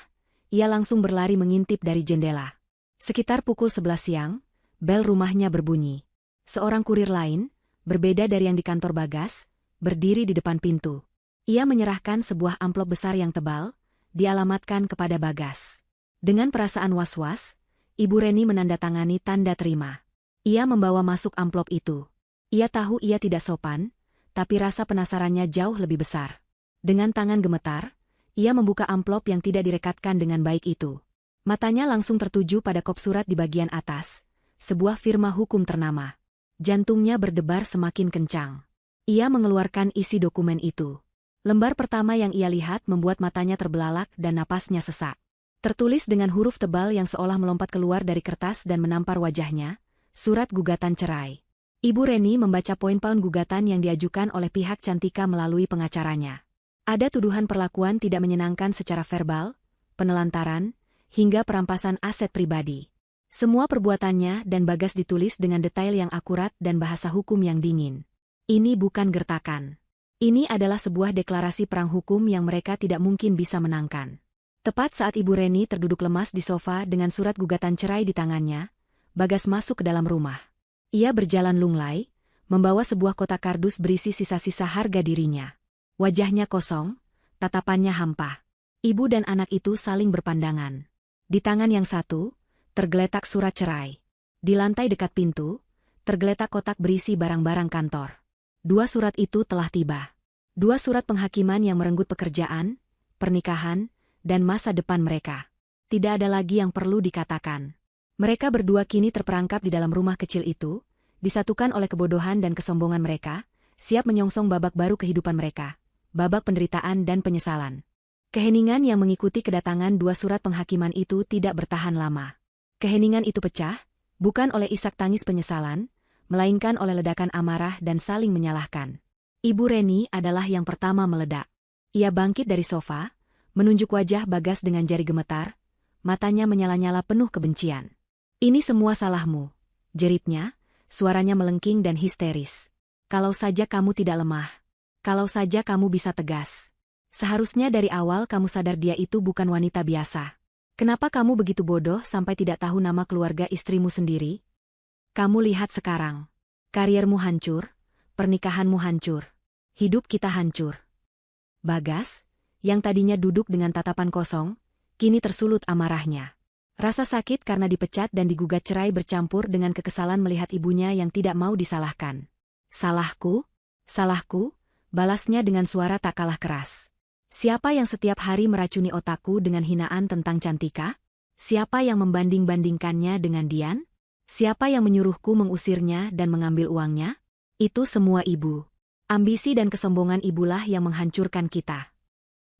ia langsung berlari mengintip dari jendela. Sekitar pukul 11 siang, bel rumahnya berbunyi. Seorang kurir lain, berbeda dari yang di kantor Bagas, berdiri di depan pintu. Ia menyerahkan sebuah amplop besar yang tebal, dialamatkan kepada Bagas. Dengan perasaan was-was, Ibu Reni menandatangani tanda terima. Ia membawa masuk amplop itu. Ia tahu ia tidak sopan, tapi rasa penasarannya jauh lebih besar. Dengan tangan gemetar, ia membuka amplop yang tidak direkatkan dengan baik itu. Matanya langsung tertuju pada kop surat di bagian atas, sebuah firma hukum ternama. Jantungnya berdebar semakin kencang. Ia mengeluarkan isi dokumen itu. Lembar pertama yang ia lihat membuat matanya terbelalak dan napasnya sesak. Tertulis dengan huruf tebal yang seolah melompat keluar dari kertas dan menampar wajahnya, surat gugatan cerai. Ibu Reni membaca poin-poin gugatan yang diajukan oleh pihak Cantika melalui pengacaranya. Ada tuduhan perlakuan tidak menyenangkan secara verbal, penelantaran, hingga perampasan aset pribadi. Semua perbuatannya dan Bagas ditulis dengan detail yang akurat dan bahasa hukum yang dingin. Ini bukan gertakan. Ini adalah sebuah deklarasi perang hukum yang mereka tidak mungkin bisa menangkan. Tepat saat Ibu Reni terduduk lemas di sofa dengan surat gugatan cerai di tangannya, Bagas masuk ke dalam rumah. Ia berjalan lunglai, membawa sebuah kotak kardus berisi sisa-sisa harga dirinya. Wajahnya kosong, tatapannya hampa. Ibu dan anak itu saling berpandangan. Di tangan yang satu, tergeletak surat cerai. Di lantai dekat pintu, tergeletak kotak berisi barang-barang kantor. 2 surat itu telah tiba. 2 surat penghakiman yang merenggut pekerjaan, pernikahan, dan masa depan mereka. tidak ada lagi yang perlu dikatakan. Mereka berdua kini terperangkap di dalam rumah kecil itu, disatukan oleh kebodohan dan kesombongan mereka, siap menyongsong babak baru kehidupan mereka, babak penderitaan dan penyesalan. Keheningan yang mengikuti kedatangan dua surat penghakiman itu tidak bertahan lama. Keheningan itu pecah, bukan oleh isak tangis penyesalan, melainkan oleh ledakan amarah dan saling menyalahkan. Ibu Reni adalah yang pertama meledak. Ia bangkit dari sofa, menunjuk wajah Bagas dengan jari gemetar, matanya menyala-nyala penuh kebencian. "Ini semua salahmu," jeritnya, suaranya melengking dan histeris. "Kalau saja kamu tidak lemah. Kalau saja kamu bisa tegas. Seharusnya dari awal kamu sadar dia itu bukan wanita biasa. Kenapa kamu begitu bodoh sampai tidak tahu nama keluarga istrimu sendiri? Kamu lihat sekarang. Kariermu hancur, pernikahanmu hancur. Hidup kita hancur." Bagas, yang tadinya duduk dengan tatapan kosong, kini tersulut amarahnya. Rasa sakit karena dipecat dan digugat cerai bercampur dengan kekesalan melihat ibunya yang tidak mau disalahkan. "Salahku? Salahku?" balasnya dengan suara tak kalah keras. "Siapa yang setiap hari meracuni otakku dengan hinaan tentang Cantika? Siapa yang membanding-bandingkannya dengan Dian? Siapa yang menyuruhku mengusirnya dan mengambil uangnya? Itu semua ibu. Ambisi dan kesombongan ibulah yang menghancurkan kita.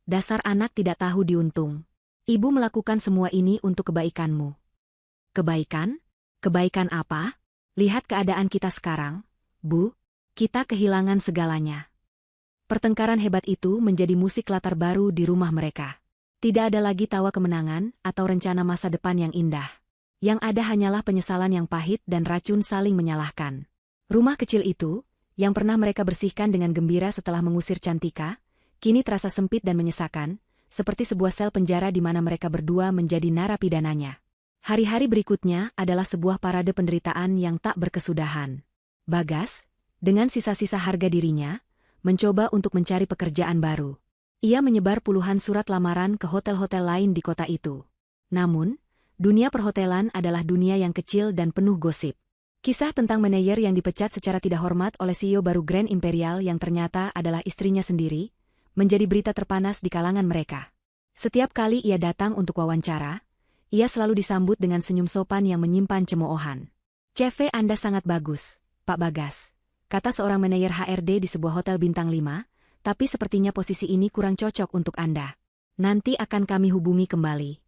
Dasar anak tidak tahu diuntung. Ibu melakukan semua ini untuk kebaikanmu." "Kebaikan? Kebaikan apa? Lihat keadaan kita sekarang, Bu. Kita kehilangan segalanya." Pertengkaran hebat itu menjadi musik latar baru di rumah mereka. Tidak ada lagi tawa kemenangan atau rencana masa depan yang indah. Yang ada hanyalah penyesalan yang pahit dan racun saling menyalahkan. Rumah kecil itu, yang pernah mereka bersihkan dengan gembira setelah mengusir Cantika, kini terasa sempit dan menyesakan, seperti sebuah sel penjara di mana mereka berdua menjadi narapidananya. Hari-hari berikutnya adalah sebuah parade penderitaan yang tak berkesudahan. Bagas, dengan sisa-sisa harga dirinya, mencoba untuk mencari pekerjaan baru. Ia menyebar puluhan surat lamaran ke hotel-hotel lain di kota itu. Namun, dunia perhotelan adalah dunia yang kecil dan penuh gosip. Kisah tentang manajer yang dipecat secara tidak hormat oleh CEO baru Grand Imperial yang ternyata adalah istrinya sendiri, menjadi berita terpanas di kalangan mereka. Setiap kali ia datang untuk wawancara, ia selalu disambut dengan senyum sopan yang menyimpan cemoohan. "CV Anda sangat bagus, Pak Bagas," kata seorang manajer HRD di sebuah hotel bintang 5, "tapi sepertinya posisi ini kurang cocok untuk Anda. Nanti akan kami hubungi kembali."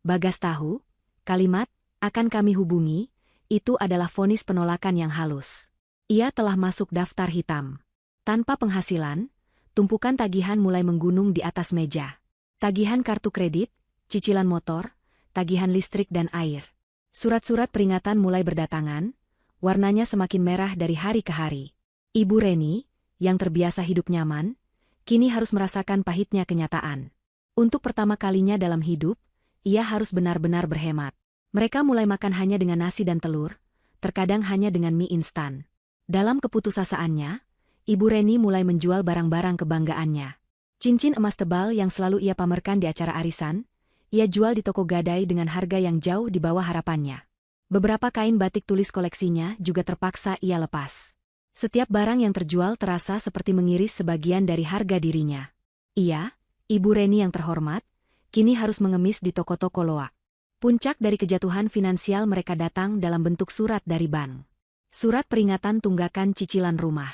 Bagas tahu, kalimat, "akan kami hubungi," itu adalah vonis penolakan yang halus. Ia telah masuk daftar hitam. Tanpa penghasilan, tumpukan tagihan mulai menggunung di atas meja. Tagihan kartu kredit, cicilan motor, tagihan listrik dan air. Surat-surat peringatan mulai berdatangan, warnanya semakin merah dari hari ke hari. Ibu Reni, yang terbiasa hidup nyaman, kini harus merasakan pahitnya kenyataan. Untuk pertama kalinya dalam hidup, ia harus benar-benar berhemat. Mereka mulai makan hanya dengan nasi dan telur, terkadang hanya dengan mie instan. Dalam keputusasaannya, Ibu Reni mulai menjual barang-barang kebanggaannya. Cincin emas tebal yang selalu ia pamerkan di acara arisan, ia jual di toko gadai dengan harga yang jauh di bawah harapannya. Beberapa kain batik tulis koleksinya juga terpaksa ia lepas. Setiap barang yang terjual terasa seperti mengiris sebagian dari harga dirinya. Ia, Ibu Reni yang terhormat, kini harus mengemis di toko-toko loak. Puncak dari kejatuhan finansial mereka datang dalam bentuk surat dari bank. Surat peringatan tunggakan cicilan rumah.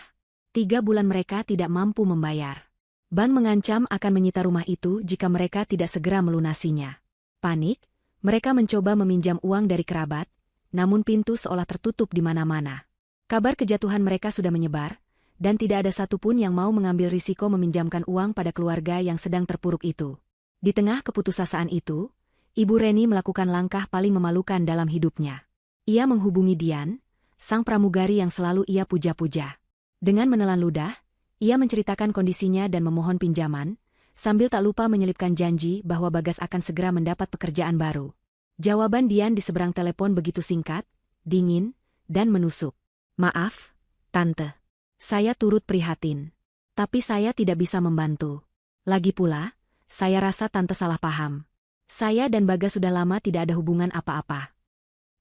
3 bulan mereka tidak mampu membayar. Bank mengancam akan menyita rumah itu jika mereka tidak segera melunasinya. Panik, mereka mencoba meminjam uang dari kerabat, namun pintu seolah tertutup di mana-mana. Kabar kejatuhan mereka sudah menyebar, dan tidak ada satupun yang mau mengambil risiko meminjamkan uang pada keluarga yang sedang terpuruk itu. Di tengah keputusasaan itu, Ibu Reni melakukan langkah paling memalukan dalam hidupnya. Ia menghubungi Dian, sang pramugari yang selalu ia puja-puja. Dengan menelan ludah, ia menceritakan kondisinya dan memohon pinjaman, sambil tak lupa menyelipkan janji bahwa Bagas akan segera mendapat pekerjaan baru. Jawaban Dian di seberang telepon begitu singkat, dingin, dan menusuk. "Maaf, Tante. Saya turut prihatin. Tapi saya tidak bisa membantu. Lagi pula, saya rasa Tante salah paham. Saya dan Bagas sudah lama tidak ada hubungan apa-apa."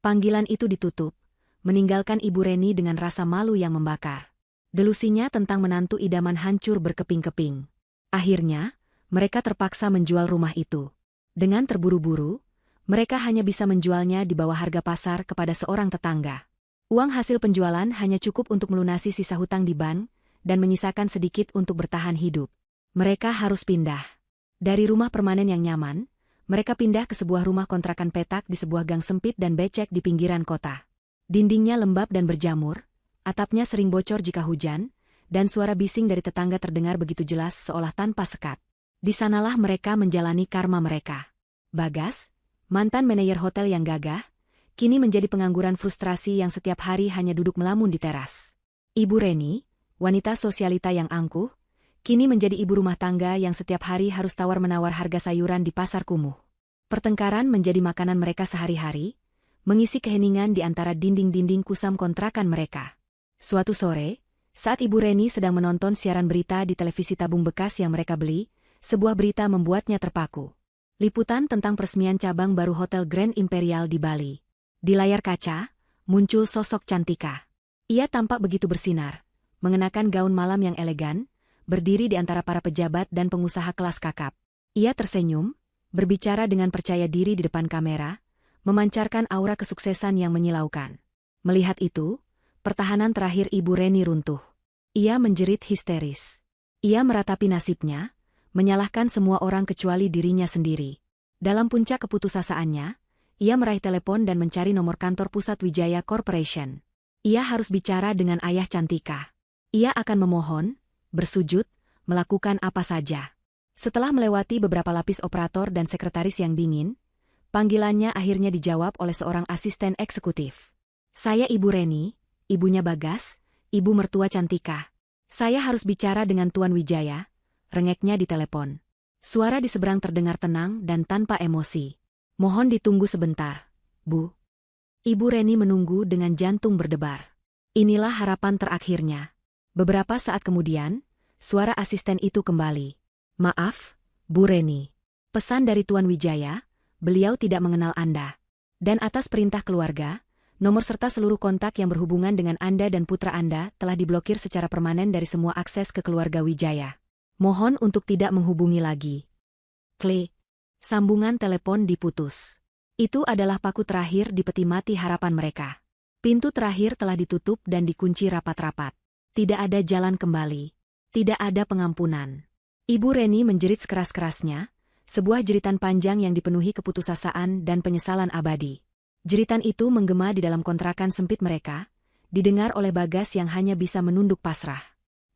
Panggilan itu ditutup, meninggalkan Ibu Reni dengan rasa malu yang membakar. Delusinya tentang menantu idaman hancur berkeping-keping. Akhirnya, mereka terpaksa menjual rumah itu. Dengan terburu-buru, Mereka hanya bisa menjualnya di bawah harga pasar kepada seorang tetangga. Uang hasil penjualan hanya cukup untuk melunasi sisa hutang di bank dan menyisakan sedikit untuk bertahan hidup. Mereka harus pindah. Dari rumah permanen yang nyaman, mereka pindah ke sebuah rumah kontrakan petak di sebuah gang sempit dan becek di pinggiran kota. Dindingnya lembab dan berjamur, atapnya sering bocor jika hujan, dan suara bising dari tetangga terdengar begitu jelas seolah tanpa sekat. Di sanalah mereka menjalani karma mereka. Bagas, mantan manajer hotel yang gagah, kini menjadi pengangguran frustrasi yang setiap hari hanya duduk melamun di teras. Ibu Reni, wanita sosialita yang angkuh, kini menjadi ibu rumah tangga yang setiap hari harus tawar-menawar harga sayuran di pasar kumuh. Pertengkaran menjadi makanan mereka sehari-hari, mengisi keheningan di antara dinding-dinding kusam kontrakan mereka. Suatu sore, saat Ibu Reni sedang menonton siaran berita di televisi tabung bekas yang mereka beli, sebuah berita membuatnya terpaku. Liputan tentang peresmian cabang baru Hotel Grand Imperial di Bali. Di layar kaca, muncul sosok Cantika. Ia tampak begitu bersinar, mengenakan gaun malam yang elegan, berdiri di antara para pejabat dan pengusaha kelas kakap. Ia tersenyum, berbicara dengan percaya diri di depan kamera, memancarkan aura kesuksesan yang menyilaukan. Melihat itu, pertahanan terakhir Ibu Reni runtuh. Ia menjerit histeris. Ia meratapi nasibnya, menyalahkan semua orang kecuali dirinya sendiri. Dalam puncak keputusaasaannya, ia meraih telepon dan mencari nomor kantor pusat Wijaya Corporation. Ia harus bicara dengan ayah Cantika. Ia akan memohon, bersujud, melakukan apa saja. Setelah melewati beberapa lapis operator dan sekretaris yang dingin, panggilannya akhirnya dijawab oleh seorang asisten eksekutif. Saya Ibu Reni, ibunya Bagas, ibu mertua Cantika. Saya harus bicara dengan Tuan Wijaya, rengeknya di telepon. Suara di seberang terdengar tenang dan tanpa emosi. Mohon ditunggu sebentar, Bu. Ibu Reni menunggu dengan jantung berdebar. Inilah harapan terakhirnya. Beberapa saat kemudian, suara asisten itu kembali. Maaf, Bu Reni. Pesan dari Tuan Wijaya, beliau tidak mengenal Anda. Dan atas perintah keluarga, nomor serta seluruh kontak yang berhubungan dengan Anda dan putra Anda telah diblokir secara permanen dari semua akses ke keluarga Wijaya. Mohon untuk tidak menghubungi lagi. Klik. Sambungan telepon diputus. Itu adalah paku terakhir di peti mati harapan mereka. Pintu terakhir telah ditutup dan dikunci rapat-rapat. Tidak ada jalan kembali. Tidak ada pengampunan. Ibu Reni menjerit sekeras-kerasnya, sebuah jeritan panjang yang dipenuhi keputusasaan dan penyesalan abadi. Jeritan itu menggema di dalam kontrakan sempit mereka, didengar oleh Bagas yang hanya bisa menunduk pasrah.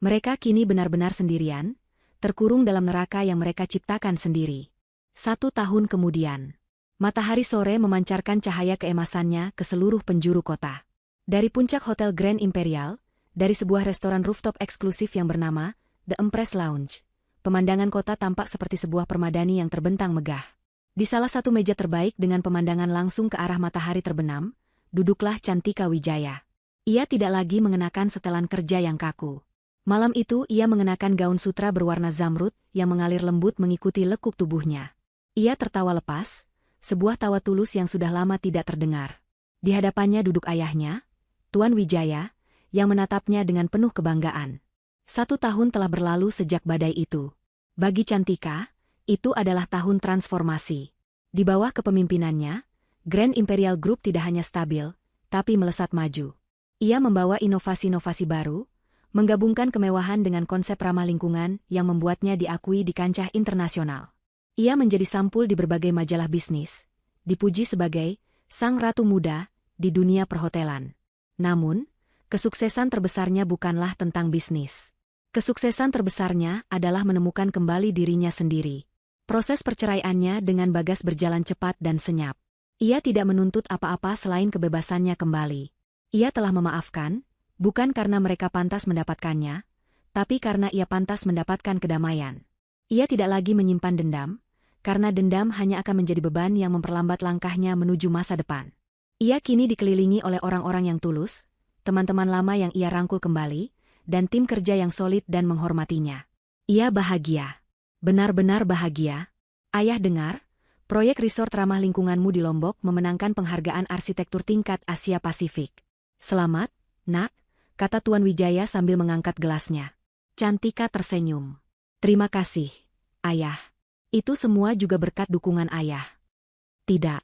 Mereka kini benar-benar sendirian, terkurung dalam neraka yang mereka ciptakan sendiri. 1 tahun kemudian, matahari sore memancarkan cahaya keemasannya ke seluruh penjuru kota. Dari puncak Hotel Grand Imperial, dari sebuah restoran rooftop eksklusif yang bernama The Empress Lounge, pemandangan kota tampak seperti sebuah permadani yang terbentang megah. Di salah satu meja terbaik dengan pemandangan langsung ke arah matahari terbenam, duduklah Cantika Wijaya. Ia tidak lagi mengenakan setelan kerja yang kaku. Malam itu ia mengenakan gaun sutra berwarna zamrud yang mengalir lembut mengikuti lekuk tubuhnya. Ia tertawa lepas, sebuah tawa tulus yang sudah lama tidak terdengar. Di hadapannya duduk ayahnya, Tuan Wijaya, yang menatapnya dengan penuh kebanggaan. 1 tahun telah berlalu sejak badai itu. Bagi Cantika, itu adalah tahun transformasi. Di bawah kepemimpinannya, Grand Imperial Group tidak hanya stabil, tapi melesat maju. Ia membawa inovasi-inovasi baru, menggabungkan kemewahan dengan konsep ramah lingkungan yang membuatnya diakui di kancah internasional. Ia menjadi sampul di berbagai majalah bisnis, dipuji sebagai sang ratu muda di dunia perhotelan. Namun, kesuksesan terbesarnya bukanlah tentang bisnis. Kesuksesan terbesarnya adalah menemukan kembali dirinya sendiri. Proses perceraiannya dengan Bagas berjalan cepat dan senyap. Ia tidak menuntut apa-apa selain kebebasannya kembali. Ia telah memaafkan, bukan karena mereka pantas mendapatkannya, tapi karena ia pantas mendapatkan kedamaian. Ia tidak lagi menyimpan dendam, karena dendam hanya akan menjadi beban yang memperlambat langkahnya menuju masa depan. Ia kini dikelilingi oleh orang-orang yang tulus, teman-teman lama yang ia rangkul kembali, dan tim kerja yang solid dan menghormatinya. Ia bahagia. Benar-benar bahagia. Ayah dengar, proyek resort ramah lingkunganmu di Lombok memenangkan penghargaan arsitektur tingkat Asia Pasifik. Selamat, nak, kata Tuan Wijaya sambil mengangkat gelasnya. Cantika tersenyum. Terima kasih, ayah. Itu semua juga berkat dukungan ayah. Tidak.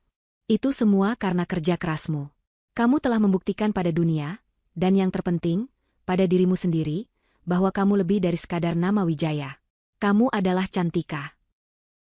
Itu semua karena kerja kerasmu. Kamu telah membuktikan pada dunia, dan yang terpenting, pada dirimu sendiri, bahwa kamu lebih dari sekadar nama Wijaya. Kamu adalah Cantika.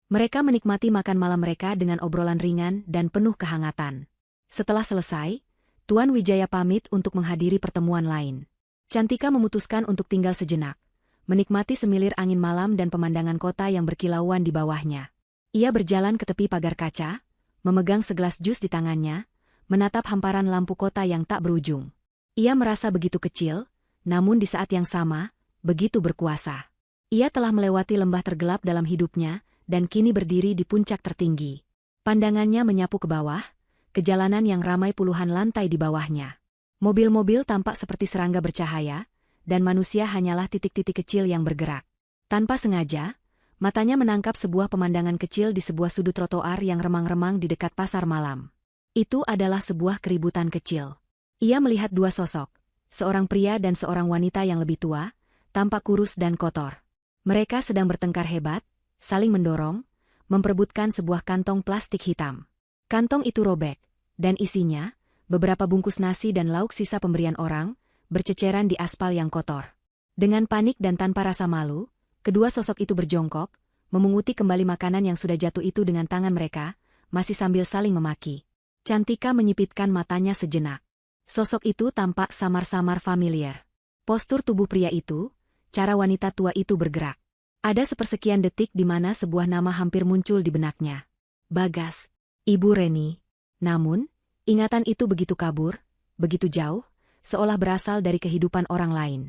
Mereka menikmati makan malam mereka dengan obrolan ringan dan penuh kehangatan. Setelah selesai, Tuan Wijaya pamit untuk menghadiri pertemuan lain. Cantika memutuskan untuk tinggal sejenak, menikmati semilir angin malam dan pemandangan kota yang berkilauan di bawahnya. Ia berjalan ke tepi pagar kaca, memegang segelas jus di tangannya, menatap hamparan lampu kota yang tak berujung. Ia merasa begitu kecil, namun di saat yang sama, begitu berkuasa. Ia telah melewati lembah tergelap dalam hidupnya, dan kini berdiri di puncak tertinggi. Pandangannya menyapu ke bawah, ke jalanan yang ramai puluhan lantai di bawahnya. Mobil-mobil tampak seperti serangga bercahaya, dan manusia hanyalah titik-titik kecil yang bergerak. Tanpa sengaja, matanya menangkap sebuah pemandangan kecil di sebuah sudut trotoar yang remang-remang di dekat pasar malam. Itu adalah sebuah keributan kecil. Ia melihat dua sosok, seorang pria dan seorang wanita yang lebih tua, tampak kurus dan kotor. Mereka sedang bertengkar hebat, saling mendorong, memperebutkan sebuah kantong plastik hitam. Kantong itu robek, dan isinya, beberapa bungkus nasi dan lauk sisa pemberian orang, berceceran di aspal yang kotor. Dengan panik dan tanpa rasa malu, kedua sosok itu berjongkok, memunguti kembali makanan yang sudah jatuh itu dengan tangan mereka, masih sambil saling memaki. Cantika menyipitkan matanya sejenak. Sosok itu tampak samar-samar familiar. Postur tubuh pria itu, cara wanita tua itu bergerak. Ada sepersekian detik di mana sebuah nama hampir muncul di benaknya. Bagas, Ibu Reni. Namun, ingatan itu begitu kabur, begitu jauh, seolah berasal dari kehidupan orang lain.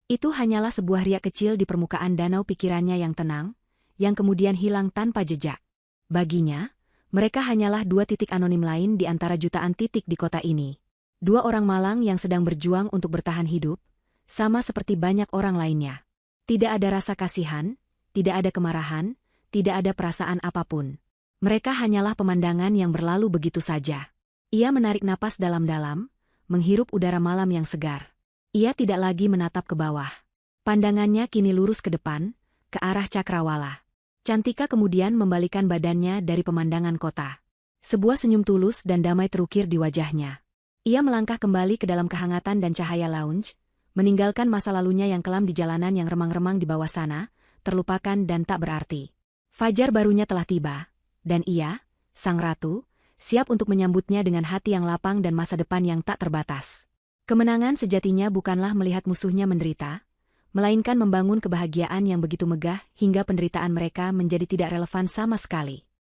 Itu hanyalah sebuah riak kecil di permukaan danau pikirannya yang tenang, yang kemudian hilang tanpa jejak. Baginya, mereka hanyalah dua titik anonim lain di antara jutaan titik di kota ini. Dua orang malang yang sedang berjuang untuk bertahan hidup, sama seperti banyak orang lainnya. Tidak ada rasa kasihan, tidak ada kemarahan, tidak ada perasaan apapun. Mereka hanyalah pemandangan yang berlalu begitu saja. Ia menarik napas dalam-dalam, menghirup udara malam yang segar. Ia tidak lagi menatap ke bawah. Pandangannya kini lurus ke depan, ke arah cakrawala. Cantika kemudian membalikan badannya dari pemandangan kota. Sebuah senyum tulus dan damai terukir di wajahnya. Ia melangkah kembali ke dalam kehangatan dan cahaya lounge, meninggalkan masa lalunya yang kelam di jalanan yang remang-remang di bawah sana, terlupakan dan tak berarti. Fajar barunya telah tiba, dan ia, sang ratu, siap untuk menyambutnya dengan hati yang lapang dan masa depan yang tak terbatas. Kemenangan sejatinya bukanlah melihat musuhnya menderita, melainkan membangun kebahagiaan yang begitu megah hingga penderitaan mereka menjadi tidak relevan sama sekali.